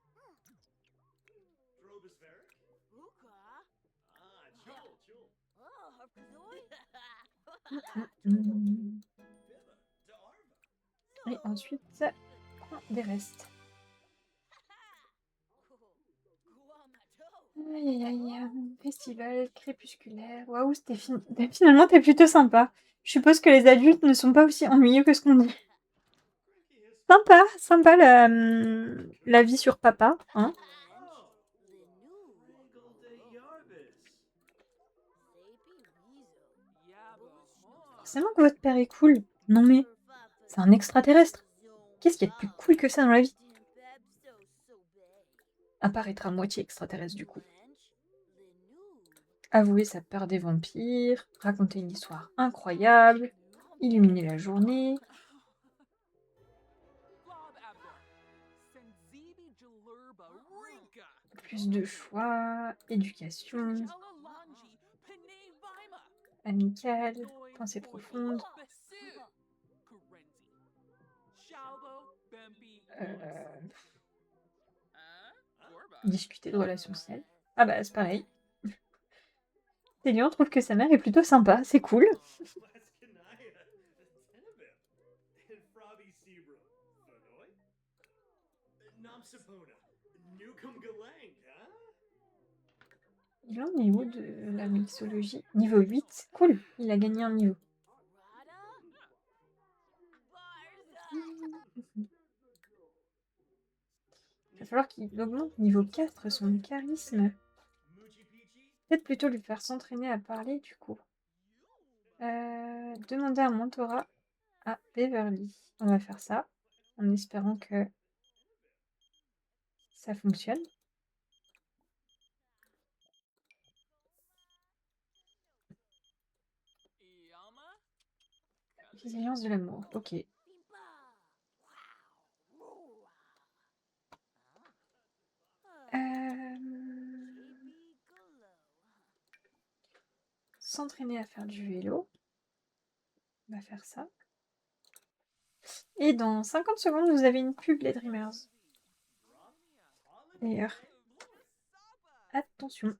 Et ensuite, prends des restes. Aïe aïe aïe, festival crépusculaire. Waouh, finalement, t'es plutôt sympa. Je suppose que les adultes ne sont pas aussi ennuyeux que ce qu'on dit. Sympa la vie sur papa, hein. Forcément que votre père est cool. Non mais, c'est un extraterrestre. Qu'est-ce qu'il y a de plus cool que ça dans la vie? À part être à moitié extraterrestre du coup. Avouer sa peur des vampires, raconter une histoire incroyable, illuminer la journée. Plus de choix, éducation, amicale, pensée profonde. Discuter de relations saines. Ah bah c'est pareil. Télian trouve que sa mère est plutôt sympa, c'est cool. Il en est où de la mixologie? Niveau 8, cool, il a gagné un niveau. Il va falloir qu'il augmente niveau 4 son charisme. Peut-être plutôt lui faire s'entraîner à parler du coup. Demander un mentorat à Beverly. On va faire ça en espérant que ça fonctionne. Résilience de l'amour, ok. S'entraîner à faire du vélo. On va faire ça. Et dans 50 secondes, vous avez une pub les Dreamers. D'ailleurs, attention.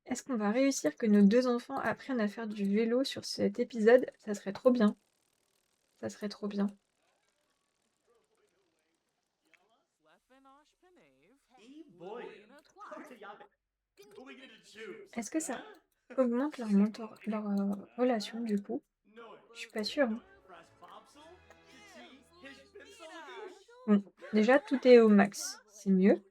Est-ce qu'on va réussir que nos deux enfants apprennent à faire du vélo sur cet épisode? Ça serait trop bien. Ça serait trop bien. Est-ce que ça augmente leur relation du coup? Je suis pas sûre. Hein. Bon, déjà tout est au max. C'est mieux.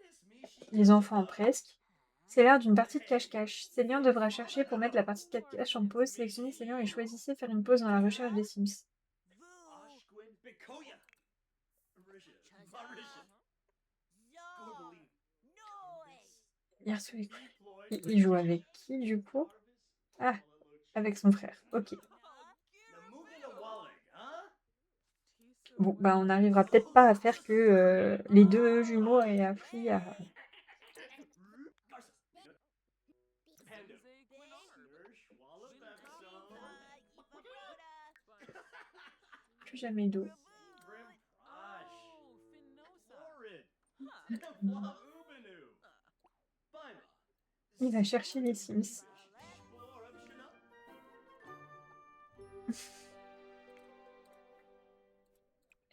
Les enfants presque. C'est l'heure d'une partie de cache-cache. Célian devra chercher pour mettre la partie de cache-cache en pause. Sélectionnez Célian et choisissez faire une pause dans la recherche des Sims. Il joue avec qui du coup? Ah, avec son frère. Ok. Bon, bah on n'arrivera peut-être pas à faire que les deux jumeaux aient appris à... Plus jamais d'eau. Il va chercher les Sims.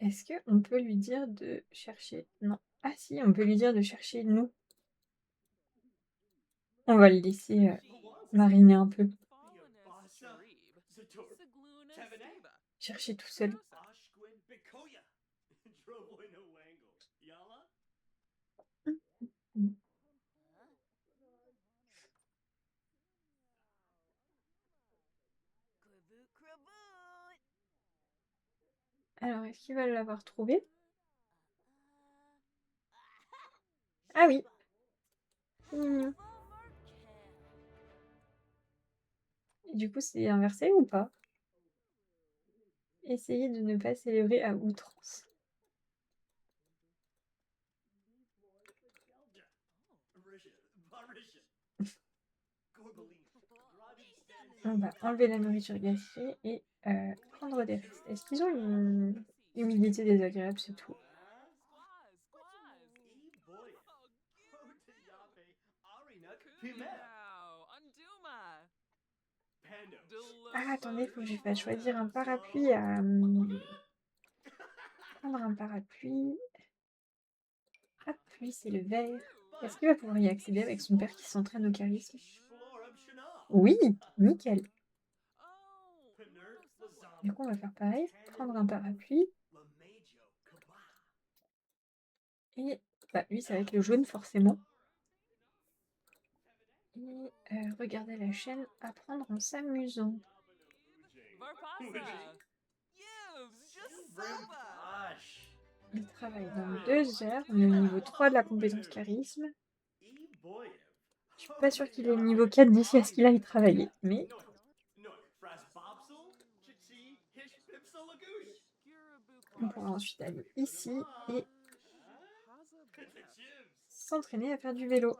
Est-ce qu'on peut lui dire de chercher? Non. Ah si, on peut lui dire de chercher nous. On va le laisser mariner un peu. Chercher tout seul. Alors, est-ce qu'il va l'avoir trouvé? Ah oui. C'est mignon. Et du coup, c'est inversé ou pas? Essayez de ne pas célébrer à outrance. On va enlever la nourriture gâchée et prendre des restes. Est-ce qu'ils ont une humidité désagréable, c'est tout? Ah, attendez, il faut que je fasse choisir un parapluie à... Prendre un parapluie. Hop, lui, c'est le vert. Est-ce qu'il va pouvoir y accéder avec son père qui s'entraîne au charisme? Oui, nickel. Du coup, on va faire pareil. Prendre un parapluie. Et bah, lui, ça va être le jaune, forcément. Et regarder la chaîne, apprendre en s'amusant. Il travaille dans 2 heures. On est au niveau 3 de la compétence charisme. Je suis pas sûre qu'il ait le niveau 4 d'ici à ce qu'il aille travailler. Mais on pourra ensuite aller ici et s'entraîner à faire du vélo.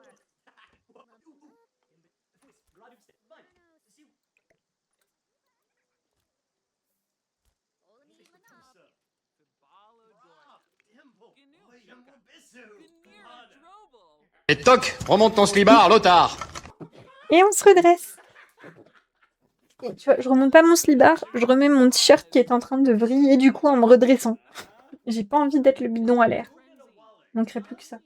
Et toc, remonte ton slibard, Lothar. Et on se redresse. Et tu vois, je remonte pas mon slibard, je remets mon t-shirt qui est en train de vriller du coup en me redressant. J'ai pas envie d'être le bidon à l'air. Il manquerait plus que ça.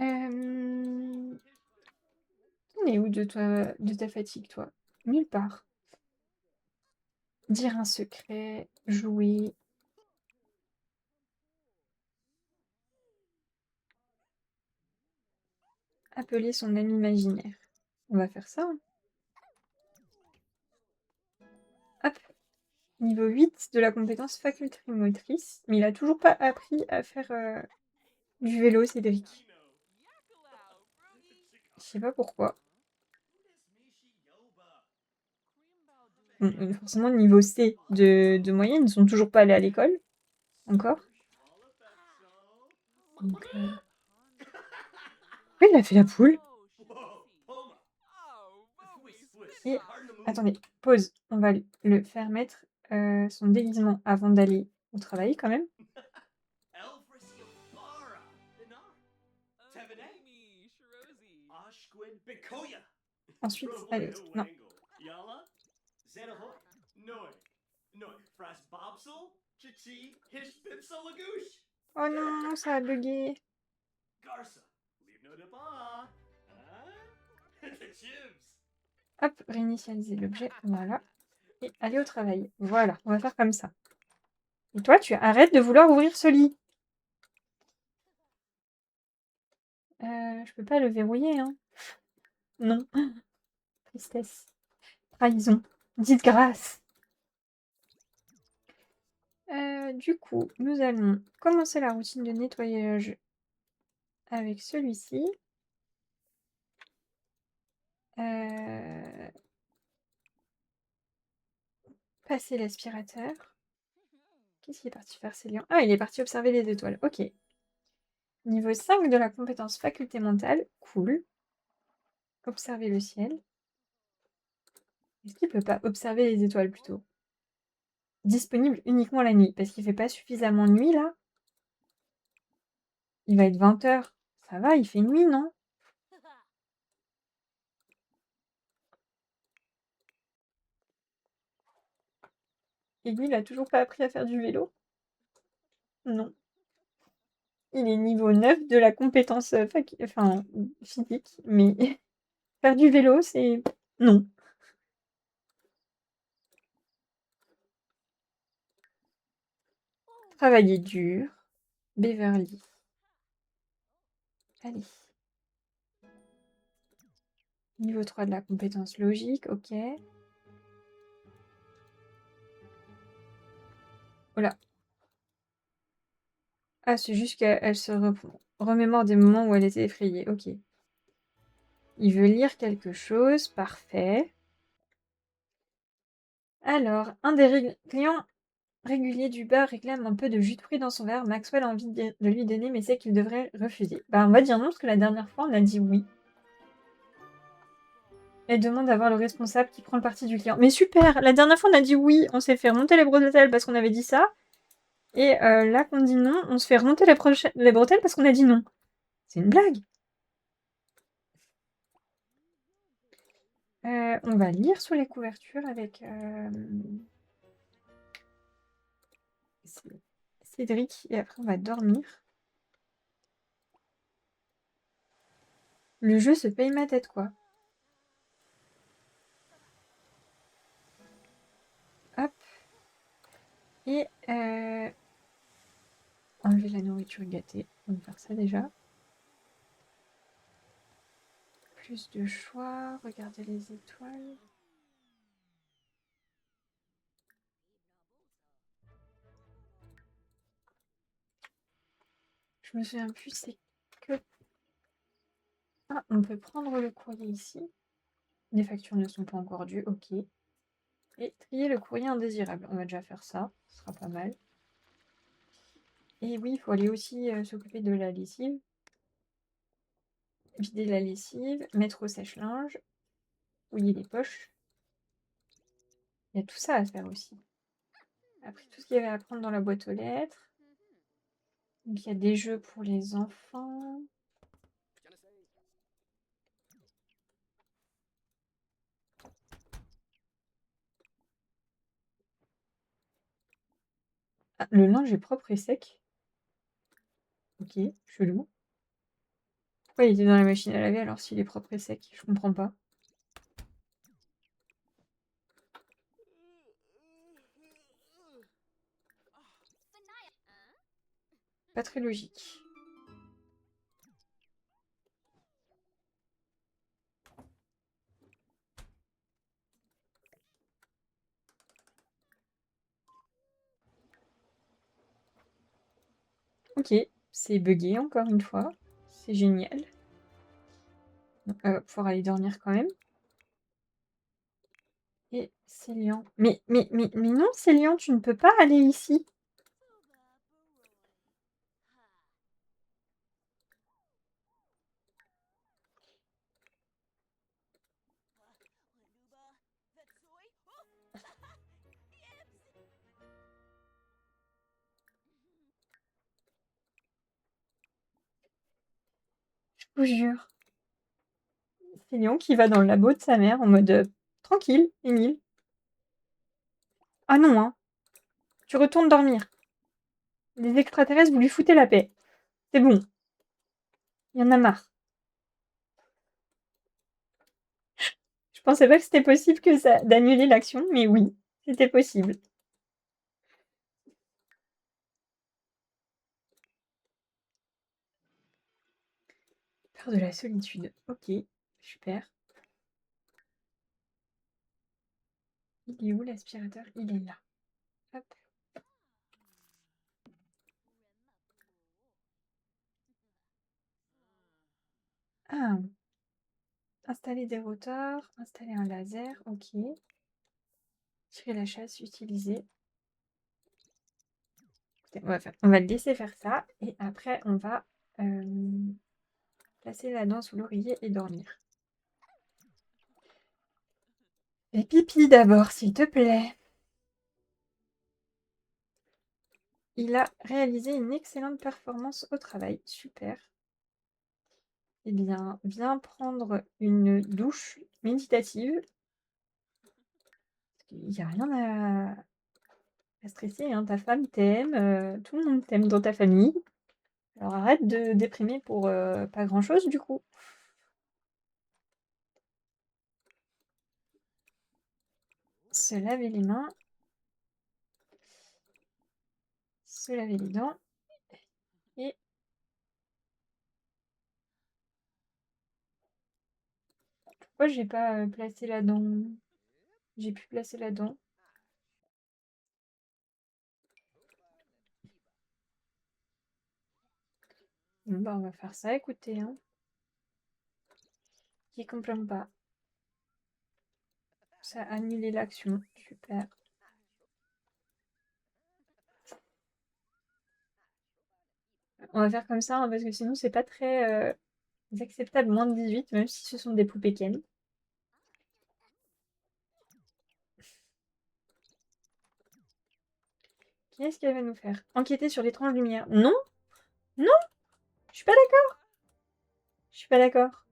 On est où de ta fatigue, toi? Nulle part. Dire un secret, jouer. Appeler son ami imaginaire. On va faire ça. Hein. Hop. Niveau 8 de la compétence faculté motrice. Mais il a toujours pas appris à faire du vélo, Cédric. Je sais pas pourquoi. Bon, forcément, niveau C de moyenne, ils sont toujours pas allés à l'école. Encore. Donc, oui, il a fait la poule. Et attendez, pause. On va le faire mettre son déguisement avant d'aller au travail quand même. Ensuite, allez, non. Oh non, ça a bugué. Hop, réinitialiser l'objet, voilà. Et aller au travail. Voilà, on va faire comme ça. Et toi, tu arrêtes de vouloir ouvrir ce lit. Je peux pas le verrouiller, hein. Non. Tristesse. Trahison. Disgrâce. Du coup, nous allons commencer la routine de nettoyage avec celui-ci. Passer l'aspirateur. Qu'est-ce qu'il est parti faire, Célian? Ah, il est parti observer les étoiles. Ok. Niveau 5 de la compétence faculté mentale. Cool. Observer le ciel. Est-ce qu'il peut pas observer les étoiles plutôt? Disponible uniquement la nuit, parce qu'il fait pas suffisamment nuit là. Il va être 20 h. Ça va, il fait nuit, non? Et lui, il a toujours pas appris à faire du vélo? Non. Il est niveau 9 de la compétence physique, mais faire du vélo, c'est non. Travailler dur. Beverly. Allez. Niveau 3 de la compétence logique, ok. Voilà. Ah, c'est juste qu'elle se remémore des moments où elle était effrayée. Ok. Il veut lire quelque chose. Parfait. Alors, un des clients réguliers du bar réclame un peu de jus de fruits dans son verre. Maxwell a envie de lui donner, mais sait qu'il devrait refuser. Bah, on va dire non, parce que la dernière fois, on a dit oui. Elle demande d'avoir le responsable qui prend le parti du client. Mais super! La dernière fois, on a dit oui, on s'est fait remonter les bretelles parce qu'on avait dit ça. Et là qu'on dit non, on se fait remonter les bretelles parce qu'on a dit non. C'est une blague. On va lire sur les couvertures avec Cédric et après on va dormir. Le jeu se paye ma tête, quoi. Hop. Et enlever la nourriture gâtée. On va faire ça déjà. Plus de choix. Regarder les étoiles. Je me souviens plus, c'est que... Ah, on peut prendre le courrier ici. Les factures ne sont pas encore dues, ok. Et trier le courrier indésirable. On va déjà faire ça, ce sera pas mal. Et oui, il faut aller aussi s'occuper de la lessive. Vider la lessive, mettre au sèche-linge, fouiller les poches. Il y a tout ça à faire aussi. Après, tout ce qu'il y avait à prendre dans la boîte aux lettres. Donc, il y a des jeux pour les enfants. Ah, le linge est propre et sec. Ok, chelou. Pourquoi il était dans la machine à laver alors s'il est propre et sec? Je comprends pas. Pas très logique. Ok, c'est buggé encore une fois. C'est génial. Donc, elle va pouvoir aller dormir quand même. Et Célian. Mais non, Célian, tu ne peux pas aller ici. Je vous jure. Célian qui va dans le labo de sa mère en mode tranquille, Émile. Ah non, hein. Tu retournes dormir. Les extraterrestres, vous lui foutez la paix. C'est bon. Il y en a marre. Je pensais pas que c'était possible que ça d'annuler l'action, mais oui, c'était possible. Peur de la solitude. Ok, super. Il est où l'aspirateur? Il est là. Hop. Ah. Installer des rotors, installer un laser, ok. Tirer la chasse, utiliser. Écoutez, on va le laisser faire ça et après on va Placer la dent sous l'oreiller et dormir. Fais pipi d'abord, s'il te plaît. Il a réalisé une excellente performance au travail. Super. Eh bien, viens prendre une douche méditative. Il n'y a rien à stresser, hein. Ta femme t'aime, tout le monde t'aime dans ta famille. Alors arrête de déprimer pour pas grand-chose du coup. Se laver les mains. Se laver les dents. Et pourquoi j'ai pas placé la dent? J'ai pu placer la dent. Bon, bah, on va faire ça, écoutez, hein. Qui comprend pas. Ça a annulé l'action. Super. On va faire comme ça, hein, parce que sinon c'est pas très acceptable moins de 18, même si ce sont des poupées Ken. Qu'est-ce qu'elle va nous faire? Enquêter sur l'étrange lumière. Non? Non? Je suis pas d'accord. Je suis pas d'accord.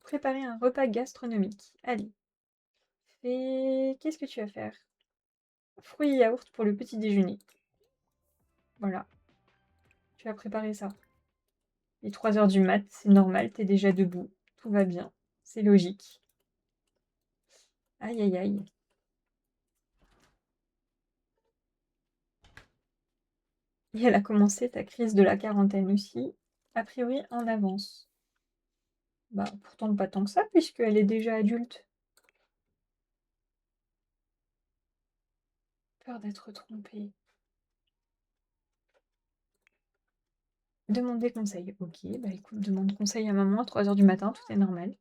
Préparer un repas gastronomique. Allez. Qu'est-ce que tu vas faire? Fruits et yaourts pour le petit déjeuner. Voilà. Tu vas préparer ça. Il est 3 h du mat, c'est normal, t'es déjà debout. Tout va bien. C'est logique. Aïe aïe aïe. Et elle a commencé ta crise de la quarantaine aussi, a priori en avance. Bah pourtant pas tant que ça, puisqu'elle est déjà adulte. Peur d'être trompée. Demander conseil. Ok, bah écoute, demande conseil à maman à 3 h du matin, tout est normal.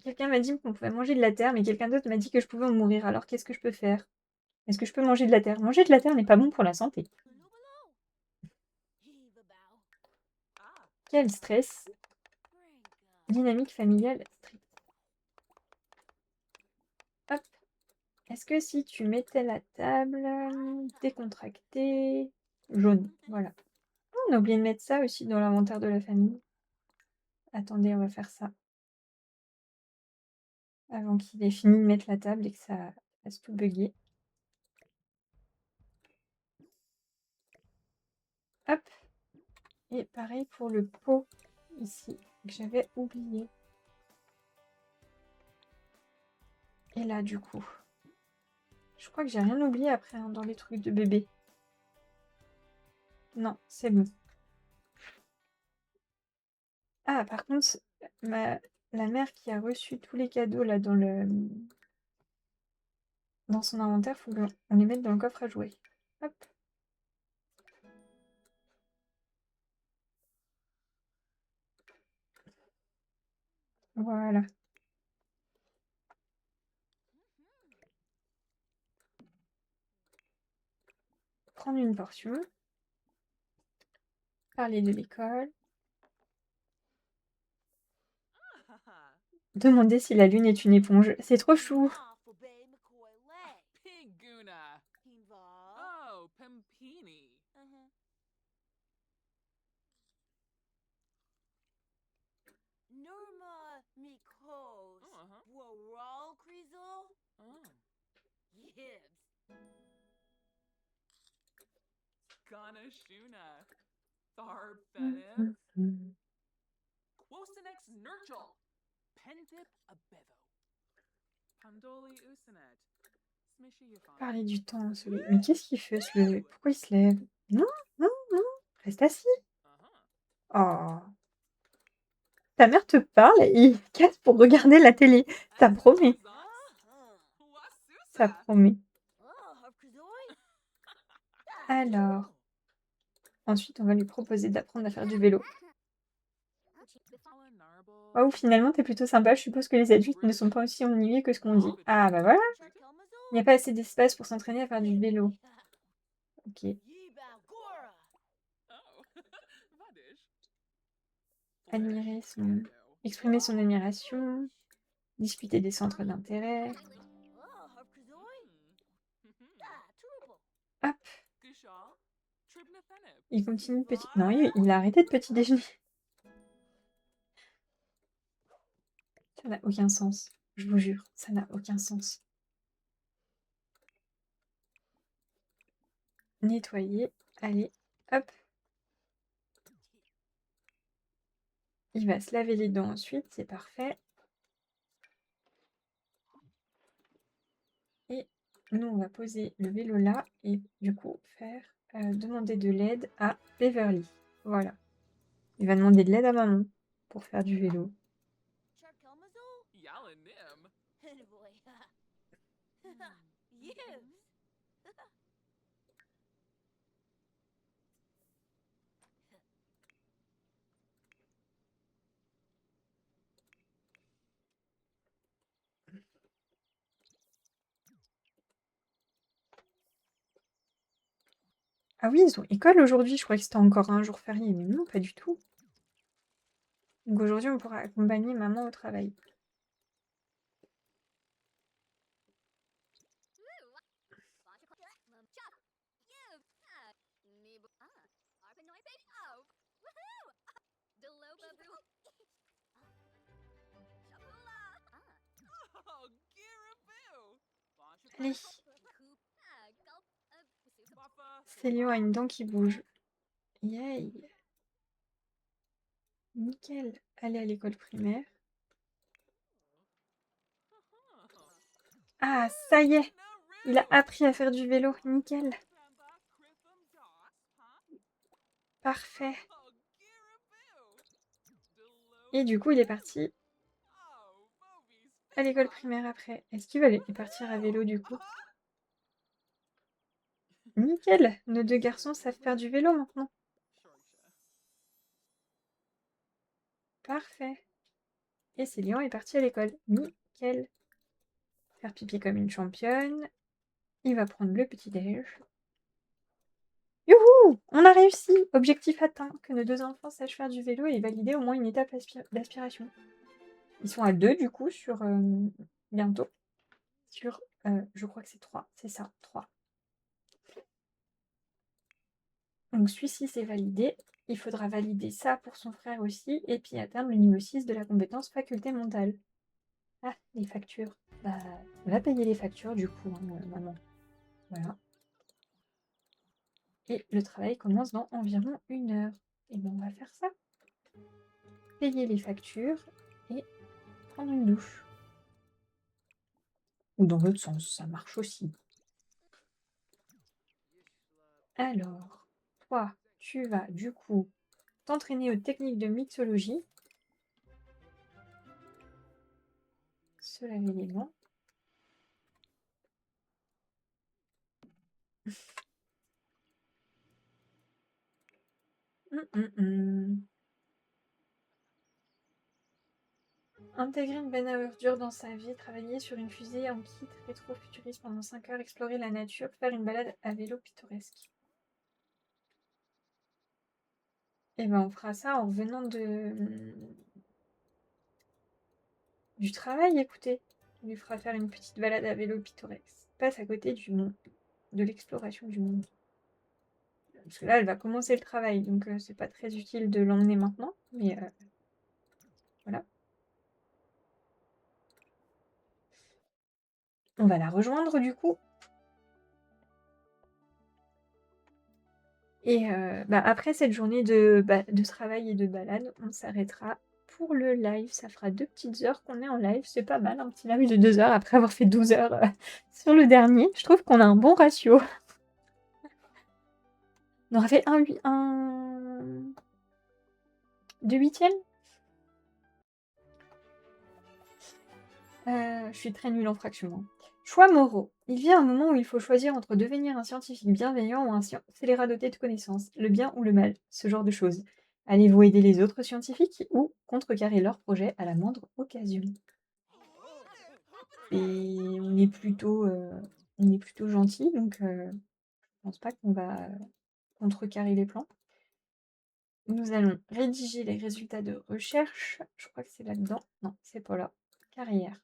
Quelqu'un m'a dit qu'on pouvait manger de la terre, mais quelqu'un d'autre m'a dit que je pouvais en mourir. Alors qu'est-ce que je peux faire? Est-ce que je peux manger de la terre? Manger de la terre n'est pas bon pour la santé. Quel stress. Dynamique familiale stricte. Hop. Est-ce que si tu mettais la table décontractée, jaune, voilà. Oh, on a oublié de mettre ça aussi dans l'inventaire de la famille. Attendez, on va faire ça. Avant qu'il ait fini de mettre la table et que ça fasse tout bugger. Hop. Et pareil pour le pot ici, que j'avais oublié. Et là, du coup, je crois que j'ai rien oublié après hein, dans les trucs de bébé. Non, c'est bon. Ah, par contre, la mère qui a reçu tous les cadeaux là dans son inventaire, faut qu'on les mette dans le coffre à jouets. Hop. Voilà. Prendre une portion. Parler de l'école. Demander si la lune est une éponge. C'est trop chou. Piguna. Oh, Pimpini. Norma Mikos. Woral Krizel. Yibs. Ganashuna. Tharbetib. Quosinex Nurchel. Pentip Abevo. Pandoli Usinet. Smishy Yafan. Parler du temps. Mais qu'est-ce qu'il fait ce bébé? Pourquoi il se lève? Non, non, non. Reste assis. Oh. Ta mère te parle et il casse pour regarder la télé. Ça promet. Ça promet. Alors. Ensuite, on va lui proposer d'apprendre à faire du vélo. Waouh, finalement, t'es plutôt sympa. Je suppose que les adultes ne sont pas aussi ennuyés que ce qu'on dit. Ah, bah voilà. Il n'y a pas assez d'espace pour s'entraîner à faire du vélo. Ok. Yibagora. Oh, Vadish. Admirer son... Exprimer son admiration. Discuter des centres d'intérêt. Oh, Harkazoi. Ah, Turubo. Hop. Gusha. Tribnathenib. Il continue petit... Non, il a arrêté de petit déjeuner. Ça n'a aucun sens. Je vous jure, ça n'a aucun sens. Nettoyer. Allez, hop. Il va se laver les dents ensuite, c'est parfait. Et nous, on va poser le vélo là et du coup faire demander de l'aide à Beverly. Voilà. Il va demander de l'aide à maman pour faire du vélo. Charkelmazo. Yalanim. Anyway. Yes. Ah oui, ils ont école aujourd'hui, je croyais que c'était encore un jour férié, mais non, pas du tout. Donc aujourd'hui, on pourra accompagner maman au travail. Oh, Giraboo. Allez, Buffa. Célio a une dent qui bouge. Yay! Nickel. Aller à l'école primaire. Ah, ça y est! Il a appris à faire du vélo. Nickel. Parfait. Et du coup, il est parti à l'école primaire après. Est-ce qu'il va aller partir à vélo du coup? Nickel! Nos deux garçons savent faire du vélo maintenant. Parfait. Et Célian est parti à l'école. Nickel. Faire pipi comme une championne. Il va prendre le petit-déj. Youhou! On a réussi! Objectif atteint. Que nos deux enfants sachent faire du vélo et valider au moins une étape d'aspiration. Ils sont à 2 du coup sur... bientôt. Sur... je crois que c'est 3. C'est ça, 3. Donc celui-ci c'est validé. Il faudra valider ça pour son frère aussi. Et puis atteindre le niveau 6 de la compétence faculté mentale. Ah, les factures. Bah, va payer les factures du coup, hein, maman. Voilà. Et le travail commence dans environ 1 heure. Et bien on va faire ça. Payer les factures et prendre une douche. Ou dans l'autre sens, ça marche aussi. Alors, toi, tu vas du coup t'entraîner aux techniques de mixologie. Se laver les mains. Intégrer une benne à ordures dans sa vie, travailler sur une fusée en kit rétro-futuriste pendant 5 heures, explorer la nature, faire une balade à vélo pittoresque. Et ben on fera ça en revenant du travail, écoutez. On lui fera faire une petite balade à vélo pittoresque. Passe à côté du monde, de l'exploration du monde. Parce que là, elle va commencer le travail, donc c'est pas très utile de l'emmener maintenant, mais voilà. On va la rejoindre du coup. Et après cette journée de travail et de balade, on s'arrêtera pour le live. Ça fera 2 petites heures qu'on est en live. C'est pas mal, un petit live de 2 heures après avoir fait 12 heures sur le dernier. Je trouve qu'on a un bon ratio. On aura fait un de 8e. Je suis très nulle en fraction. Hein. Choix moraux. Il vient un moment où il faut choisir entre devenir un scientifique bienveillant ou un scélérat doté de connaissances, le bien ou le mal, ce genre de choses. Allez-vous aider les autres scientifiques ou contrecarrer leurs projets à la moindre occasion? Et on est plutôt il est plutôt gentil, donc je pense pas qu'on va contrecarrer les plans. Nous allons rédiger les résultats de recherche. Je crois que c'est là-dedans. Non, c'est pas là. Carrière.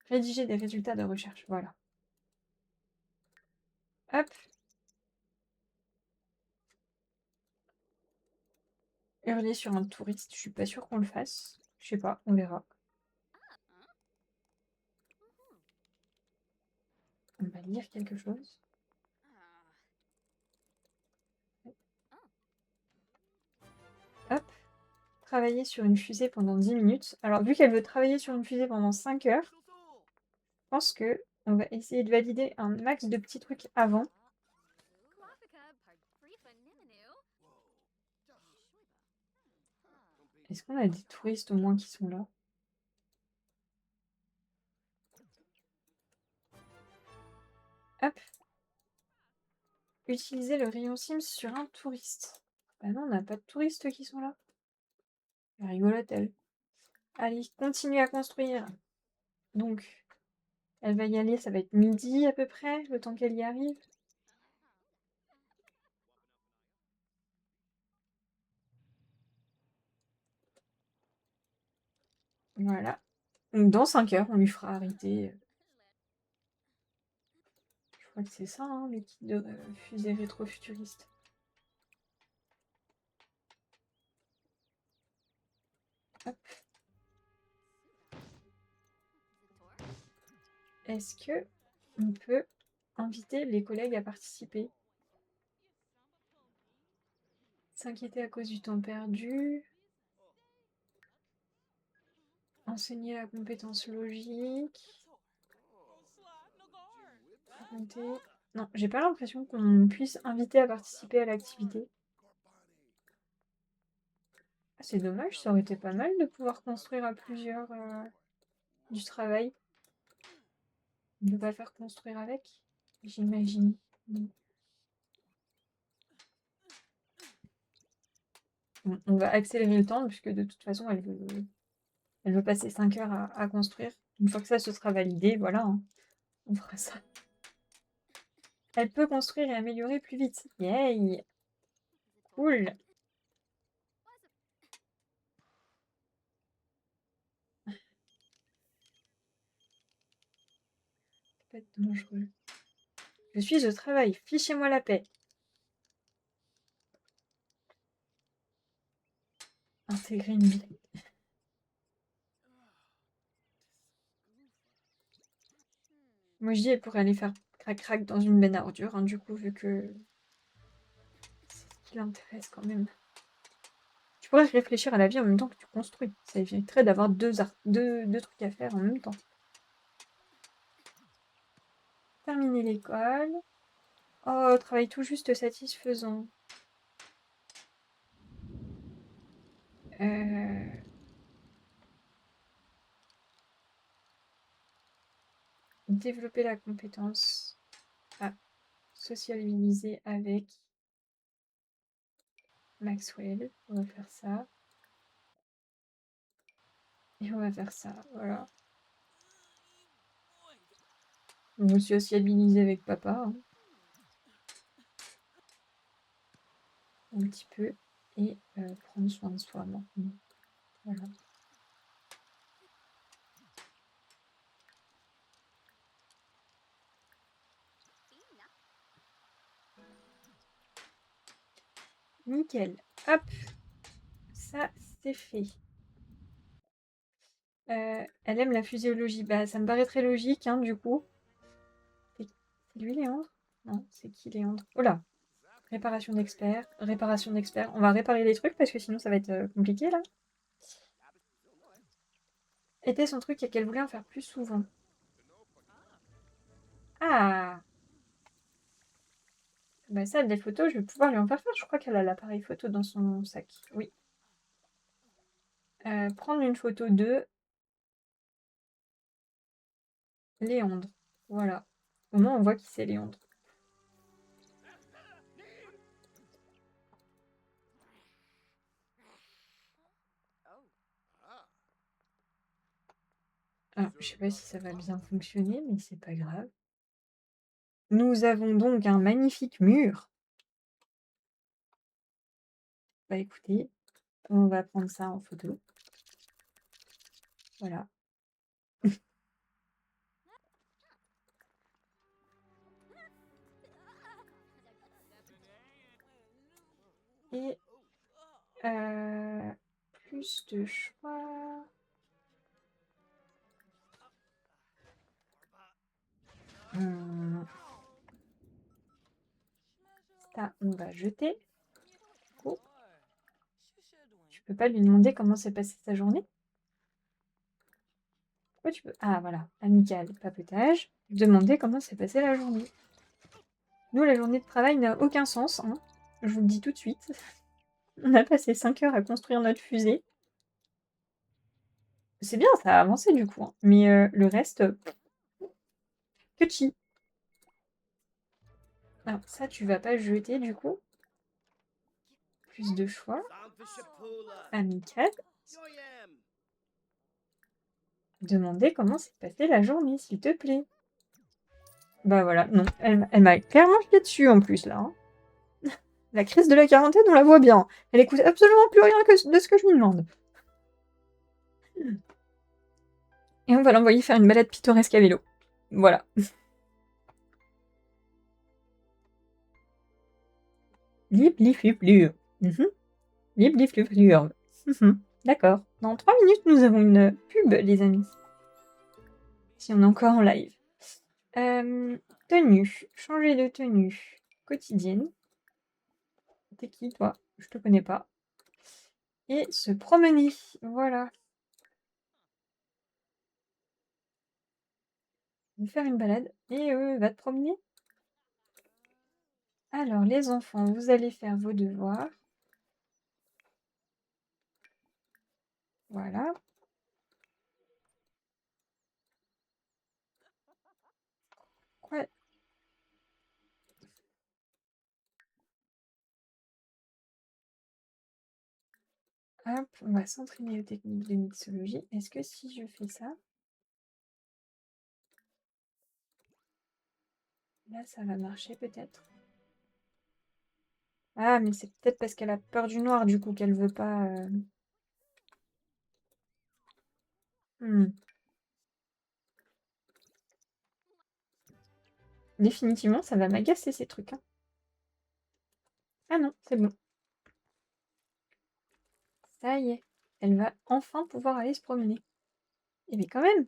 Rédiger des résultats de recherche. Voilà. Hop. Hurler sur un touriste. Je suis pas sûre qu'on le fasse. Je sais pas, on verra. On va lire quelque chose. Hop. Travailler sur une fusée pendant 10 minutes. Alors, vu qu'elle veut travailler sur une fusée pendant 5 heures, je pense que on va essayer de valider un max de petits trucs avant. Est-ce qu'on a des touristes au moins qui sont là? Hop. Utiliser le rayon Sims sur un touriste. Bah non, on n'a pas de touristes qui sont là. Rigolote, elle. Allez, continue à construire. Donc, elle va y aller, ça va être midi à peu près, le temps qu'elle y arrive. Voilà. Donc, dans 5 heures, on lui fera arrêter. Je crois que c'est ça, hein, le kit de fusée rétro-futuriste. Hop. Est-ce que on peut inviter les collègues à participer? S'inquiéter à cause du temps perdu. Enseigner la compétence logique. Raconter. Non, j'ai pas l'impression qu'on puisse inviter à participer à l'activité. Ah, c'est dommage, ça aurait été pas mal de pouvoir construire à plusieurs du travail. On ne peut pas faire construire avec, j'imagine. Non. Bon, on va accélérer le temps puisque de toute façon elle veut passer 5 heures à construire. Une fois que ça se sera validé, voilà, hein, on fera ça. Elle peut construire et améliorer plus vite. Yay! Cool! Ça peut être dangereux. Je suis au travail, fichez-moi la paix. Intégrer une ville. Moi je dis elle pourrait aller faire crac-crac dans une benne à ordures, hein, du coup, vu que c'est ce qui l'intéresse quand même. Tu pourrais réfléchir à la vie en même temps que tu construis. Ça éviterait d'avoir deux trucs à faire en même temps. Terminer l'école. Oh, travail tout juste satisfaisant. Développer la compétence à sociabiliser avec Maxwell. On va faire ça. Et on va faire ça, voilà. On va sociabiliser avec papa. Hein. Un petit peu. Et prendre soin de soi maintenant. Voilà. Nickel. Hop. Ça, c'est fait. Elle aime la physiologie. Bah, ça me paraît très logique, hein, du coup. C'est lui, Léandre? Non, c'est qui, Léandre? Oh là! Réparation d'expert. Réparation d'expert. On va réparer les trucs parce que sinon ça va être compliqué, là. Était son truc et qu'elle voulait en faire plus souvent. Ah! Bah ça, des photos, je vais pouvoir lui en faire faire. Je crois qu'elle a l'appareil photo dans son sac. Oui. Prendre une photo de Léandre. Voilà. Au moins, on voit qui c'est Léandre. Alors, je sais pas si ça va bien fonctionner, mais c'est pas grave. Nous avons donc un magnifique mur. Bah écoutez, on va prendre ça en photo. Voilà. Et plus de choix. Ça, on va jeter. Oh. Tu peux pas lui demander comment s'est passée sa journée? Pourquoi tu peux... Ah, voilà. Amical, papetage. Demander comment s'est passée la journée. Nous, la journée de travail n'a aucun sens, hein. Je vous le dis tout de suite. On a passé 5 heures à construire notre fusée. C'est bien, ça a avancé du coup, hein. Mais le reste... que chi. Alors ça, tu vas pas jeter du coup. Plus de choix. Amical. Demander comment s'est passée la journée, s'il te plaît. Bah voilà, non. Elle m'a clairement chié dessus en plus, là. Hein. La crise de la quarantaine, on la voit bien. Elle écoute absolument plus rien de ce que je lui demande. Et on va l'envoyer faire une balade pittoresque à vélo. Voilà. Libliflublure. Libliflublure. D'accord. Dans 3 minutes, nous avons une pub, les amis. Si on est encore en live. Tenue. Changer de tenue. Quotidienne. T'es qui, toi? Je te connais pas. Et se promener. Voilà. Faire une balade. Et va te promener. Alors, les enfants, vous allez faire vos devoirs. Voilà. Quoi? Hop, on va s'entraîner aux techniques de mixologie. Est-ce que si je fais ça, là, ça va marcher peut-être? Ah, mais c'est peut-être parce qu'elle a peur du noir, du coup, qu'elle veut pas... Définitivement, ça va m'agacer, ces trucs. Hein. Ah non, c'est bon. Ça y est. Elle va enfin pouvoir aller se promener. Eh bien, quand même.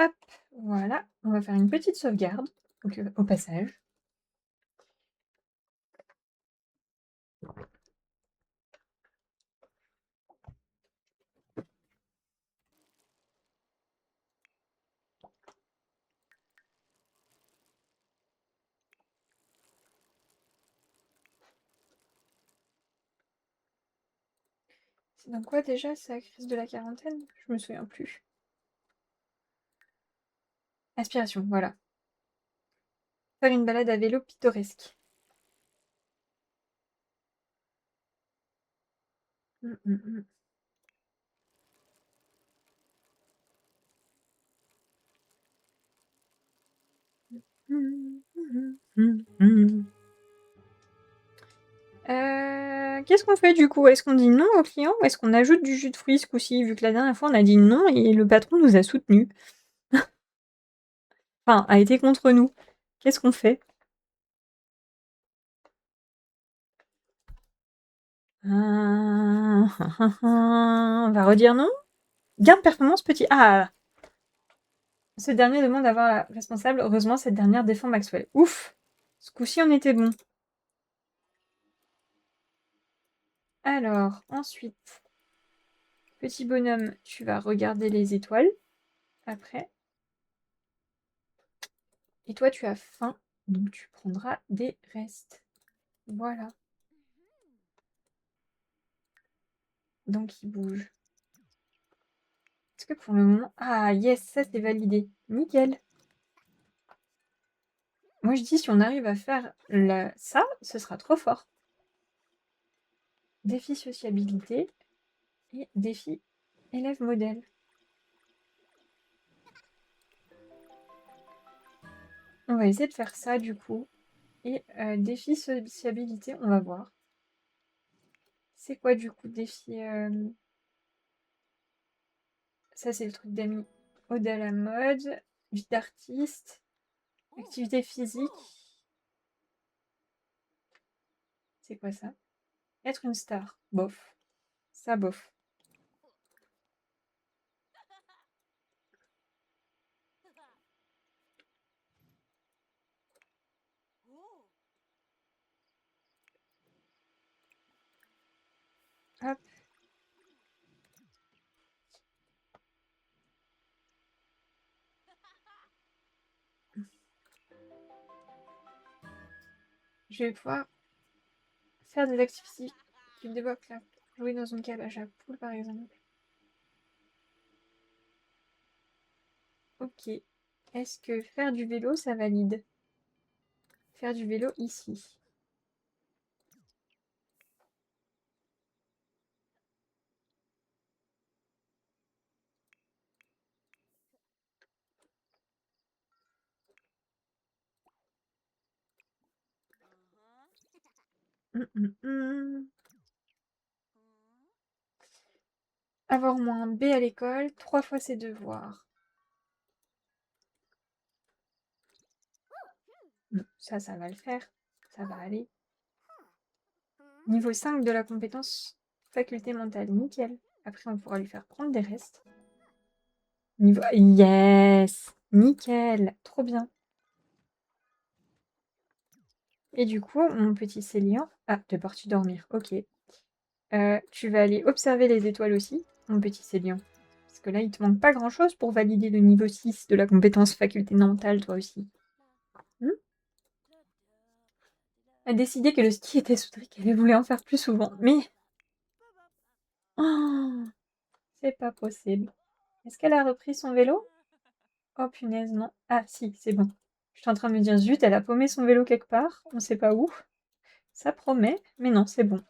Hop, voilà. On va faire une petite sauvegarde au passage. C'est dans quoi déjà, sa crise de la quarantaine? Je me souviens plus. Aspiration, voilà. Faire une balade à vélo pittoresque. Qu'est-ce qu'on fait du coup? Est-ce qu'on dit non au client ou est-ce qu'on ajoute du jus de fruits ce coup-ci, vu que la dernière fois on a dit non et le patron nous a soutenus? Enfin, a été contre nous. Qu'est-ce qu'on fait? On va redire non? Gain de performance petit. Ah! Ce dernier demande d'avoir la responsable. Heureusement, cette dernière défend Maxwell. Ouf! Ce coup-ci, on était bon. Alors, ensuite, petit bonhomme, tu vas regarder les étoiles. Après. Et toi, tu as faim, donc tu prendras des restes. Voilà. Donc, il bouge. que pour le moment... Ah, yes, ça c'est validé. Nickel. Moi je dis, si on arrive à faire ça, ce sera trop fort. Défi sociabilité et défi élève modèle. On va essayer de faire ça du coup. Et défi sociabilité, on va voir. C'est quoi du coup défi Ça c'est le truc d'amis. Ode à la mode, vie d'artiste, activité physique. C'est quoi ça? Être une star. Bof. Ça, bof. Hop. Je vais pouvoir faire des activités qui me débloquent là. Jouer dans une cage à poule par exemple. Ok. Est-ce que faire du vélo, ça valide? Faire du vélo ici. Avoir moins B à l'école, 3 fois ses devoirs. Ça va le faire. Ça va aller. Niveau 5 de la compétence faculté mentale, nickel. Après, on pourra lui faire prendre des restes. Niveau... Yes! Nickel! Trop bien. Et du coup, mon petit Célian... Ah, t'es parti dormir. Ok. Tu vas aller observer les étoiles aussi, mon petit Célian. Parce que là, il te manque pas grand-chose pour valider le niveau 6 de la compétence faculté mentale, toi aussi. A décidé que le ski était souterrain, qu'elle voulait en faire plus souvent. Mais... Oh, c'est pas possible. Est-ce qu'elle a repris son vélo? Oh punaise, non. Ah si, c'est bon. Je suis en train de me dire, zut, elle a paumé son vélo quelque part. On sait pas où. Ça promet, mais non, c'est bon.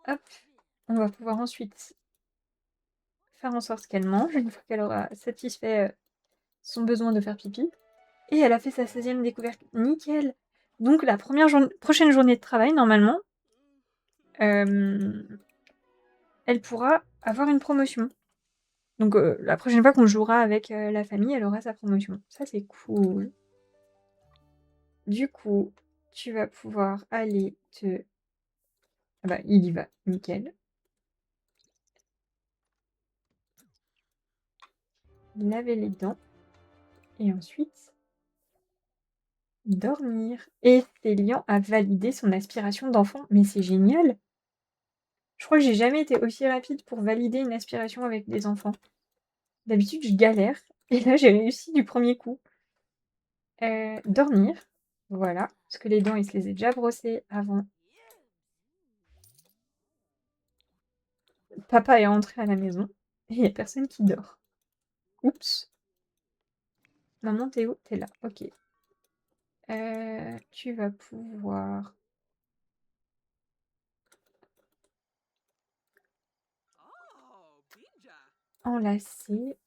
Hop. On va pouvoir ensuite faire en sorte qu'elle mange, une fois qu'elle aura satisfait son besoin de faire pipi. Et elle a fait sa 16e découverte. Nickel. Donc la prochaine journée de travail, normalement, elle pourra avoir une promotion. Donc la prochaine fois qu'on jouera avec la famille, elle aura sa promotion. Ça, c'est cool. Du coup, tu vas pouvoir aller te... Ah bah, il y va. Nickel. Laver les dents. Et ensuite, dormir. Et Célian a validé son aspiration d'enfant. Mais c'est génial! Je crois que j'ai jamais été aussi rapide pour valider une aspiration avec des enfants. D'habitude, je galère. Et là, j'ai réussi du premier coup. Dormir. Voilà. Parce que les dents, il se les a déjà brossées avant. Papa est entré à la maison. Et il n'y a personne qui dort. Oups. Maman, t'es où? T'es là. Ok. Tu vas pouvoir... Oh, Bija. enlacer.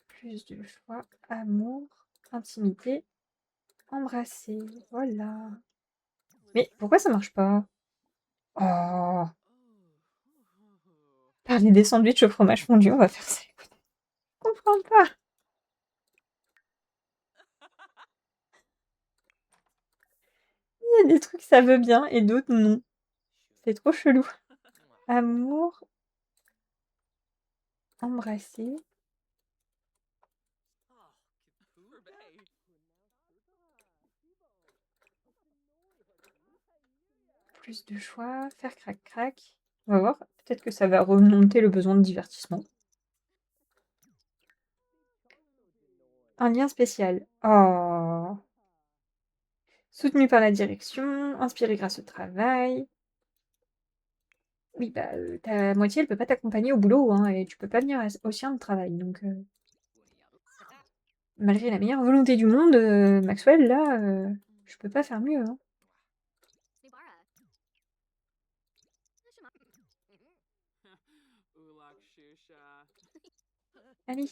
Plus de choix. Amour. Intimité. Embrasser. Voilà. Mais pourquoi ça marche pas? Oh. Parler des sandwichs au fromage fondu, on va faire ça. Écoute. Je comprends pas. Il y a des trucs ça veut bien et d'autres non. C'est trop chelou. Amour. Embrasser. Plus de choix. Faire crac-crac. On va voir. Peut-être que ça va remonter le besoin de divertissement. Un lien spécial. Oh. Soutenu par la direction. Inspiré grâce au travail. Oui, bah, ta moitié, elle peut pas t'accompagner au boulot, hein, et tu peux pas venir au sien de travail. Donc, malgré la meilleure volonté du monde, Maxwell, là, je peux pas faire mieux, hein. Ulak Shusha. Allez.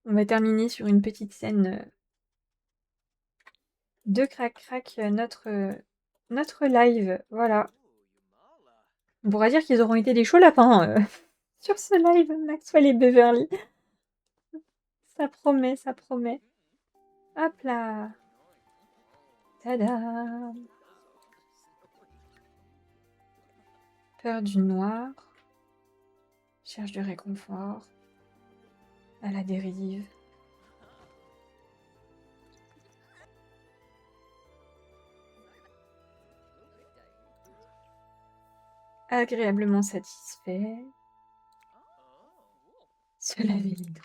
On va terminer sur une petite scène de crac-crac, notre live. Voilà. On pourra dire qu'ils auront été des chauds lapins sur ce live, Maxwell et Beverly. Ça promet, ça promet. Hop là. Tada. Peur du noir. Cherche du réconfort. À la dérive. Agréablement satisfait. Se laver les dents.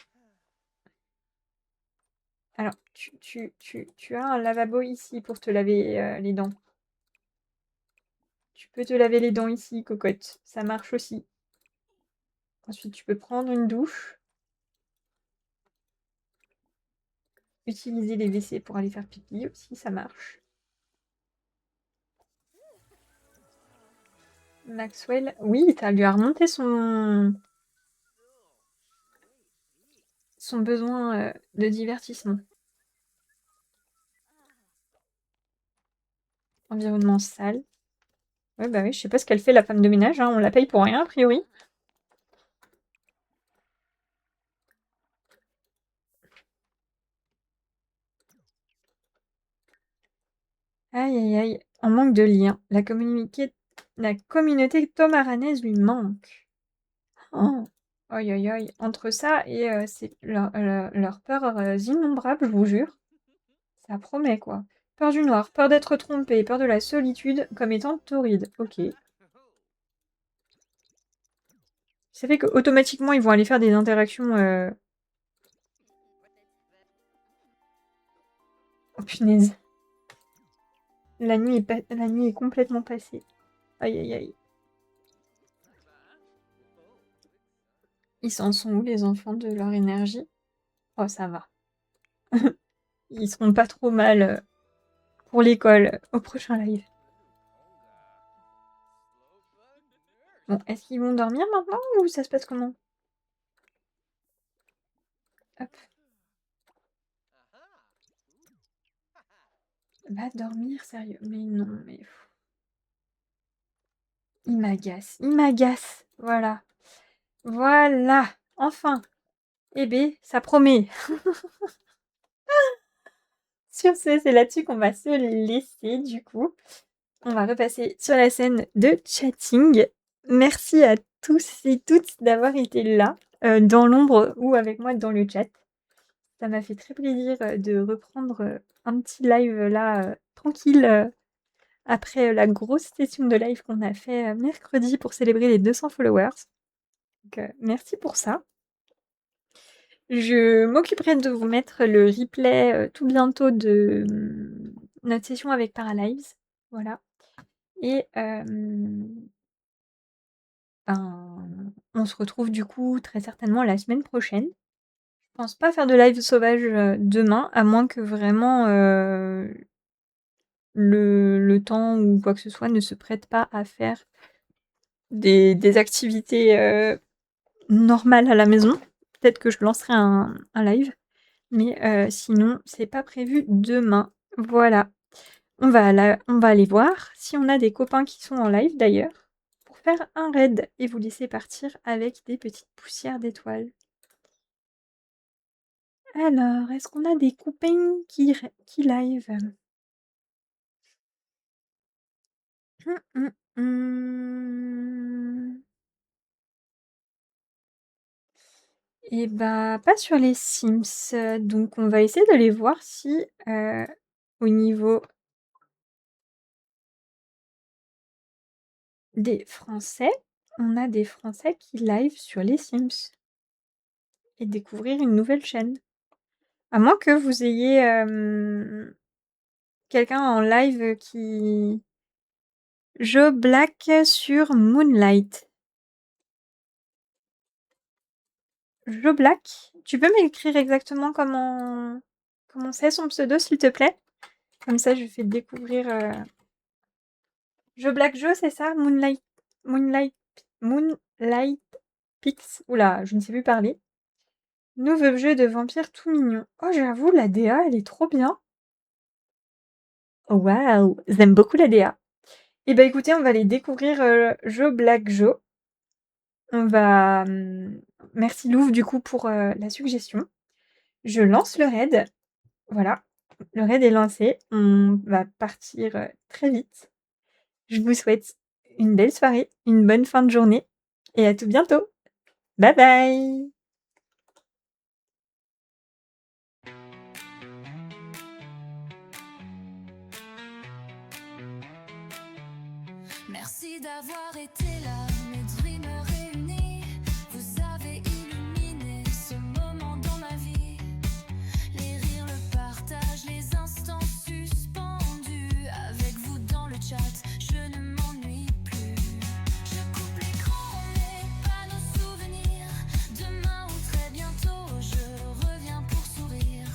Alors, tu as un lavabo ici pour te laver les dents. Tu peux te laver les dents ici, cocotte. Ça marche aussi. Ensuite, tu peux prendre une douche. Utiliser les WC pour aller faire pipi aussi, ça marche. Maxwell, oui, ça lui a remonté son besoin de divertissement. Environnement sale. Ouais, bah oui, je sais pas ce qu'elle fait, la femme de ménage, hein, on la paye pour rien, a priori. Aïe, aïe, aïe, en manque de lien. La communauté tomaranaise lui manque. Oh. Aïe, aïe, aïe. Entre ça et leurs peurs innombrables, je vous jure, ça promet, quoi. Peur du noir, peur d'être trompé, peur de la solitude comme étant torride. Ok. Ça fait qu'automatiquement, ils vont aller faire des interactions... Oh punaise. La nuit est complètement passée. Aïe, aïe, aïe. Ils s'en sont où, les enfants, de leur énergie? Oh, ça va. Ils seront pas trop mal pour l'école au prochain live. Bon, est-ce qu'ils vont dormir maintenant ou ça se passe comment? Hop. Va dormir, sérieux. Mais non, mais... Il m'agace. Voilà. Voilà. Enfin. Eh ben, ça promet. Sur ce, c'est là-dessus qu'on va se laisser, du coup. On va repasser sur la scène de chatting. Merci à tous et toutes d'avoir été là, dans l'ombre ou avec moi dans le chat. Ça m'a fait très plaisir de reprendre un petit live là, tranquille, après la grosse session de live qu'on a fait mercredi pour célébrer les 200 followers. Donc, merci pour ça. Je m'occuperai de vous mettre le replay tout bientôt de notre session avec Paralives. Voilà. Et on se retrouve du coup très certainement la semaine prochaine. Je pense pas faire de live sauvage demain, à moins que vraiment le temps ou quoi que ce soit ne se prête pas à faire des activités normales à la maison. Peut-être que je lancerai un live. Mais sinon, c'est pas prévu demain. Voilà. On va aller voir si on a des copains qui sont en live d'ailleurs, pour faire un raid et vous laisser partir avec des petites poussières d'étoiles. Alors, est-ce qu'on a des copains qui live? Et bah, pas sur les Sims. Donc on va essayer d'aller voir si au niveau des Français, on a des Français qui live sur les Sims. Et découvrir une nouvelle chaîne. À moins que vous ayez quelqu'un en live qui Joe Black sur Moonlight. Joe Black, tu peux m'écrire exactement comment c'est son pseudo, s'il te plaît? Comme ça, je fais découvrir. Joe Black Joe, c'est ça? Moonlight Pix. Oula, je ne sais plus parler. Nouveau jeu de vampire tout mignon. Oh, j'avoue, la DA, elle est trop bien. Oh, waouh, j'aime beaucoup la DA. Eh ben, écoutez, on va aller découvrir Joe Black Joe. On va. Merci Louvre, du coup, pour la suggestion. Je lance le raid. Voilà, le raid est lancé. On va partir très vite. Je vous souhaite une belle soirée, une bonne fin de journée et à tout bientôt. Bye bye. Merci d'avoir été là, mes dreamers réunis. Vous avez illuminé ce moment dans ma vie. Les rires, le partage, les instants suspendus. Avec vous dans le chat, je ne m'ennuie plus. Je coupe l'écran, mais pas nos souvenirs. Demain ou très bientôt, je reviens pour sourire.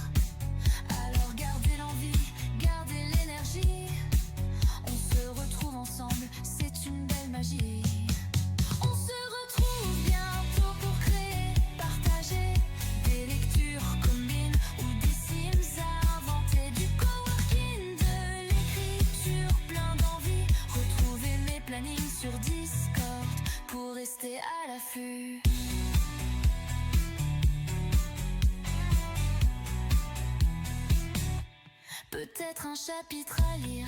Alors gardez l'envie, gardez l'énergie. On se retrouve ensemble, c'est une belle magie. On se retrouve bientôt pour créer, partager des lectures communes ou des sims à inventer, du coworking, de l'écriture, plein d'envie. Retrouvez mes plannings sur Discord pour rester à l'affût. Peut-être un chapitre à lire,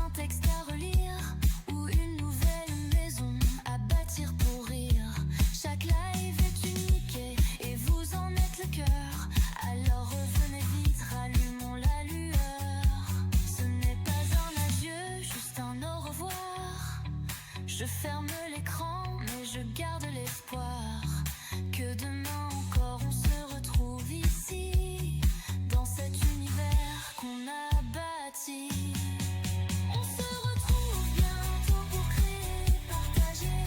un texte à relire, ou une nouvelle maison à bâtir pour rire. Chaque live est unique et vous en êtes le cœur. Alors revenez vite, rallumons la lueur. Ce n'est pas un adieu, juste un au revoir. Je ferme l'écran, mais je garde l'espoir que demain encore on se retrouve ici, dans cet univers qu'on a bâti. On se retrouve bientôt pour créer, partager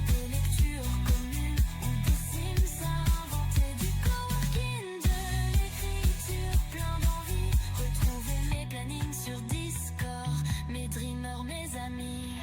des lectures communes ou des sims à inventer, du coworking, de l'écriture, plein d'envie. Retrouvez mes plannings sur Discord, mes dreamers, mes amis.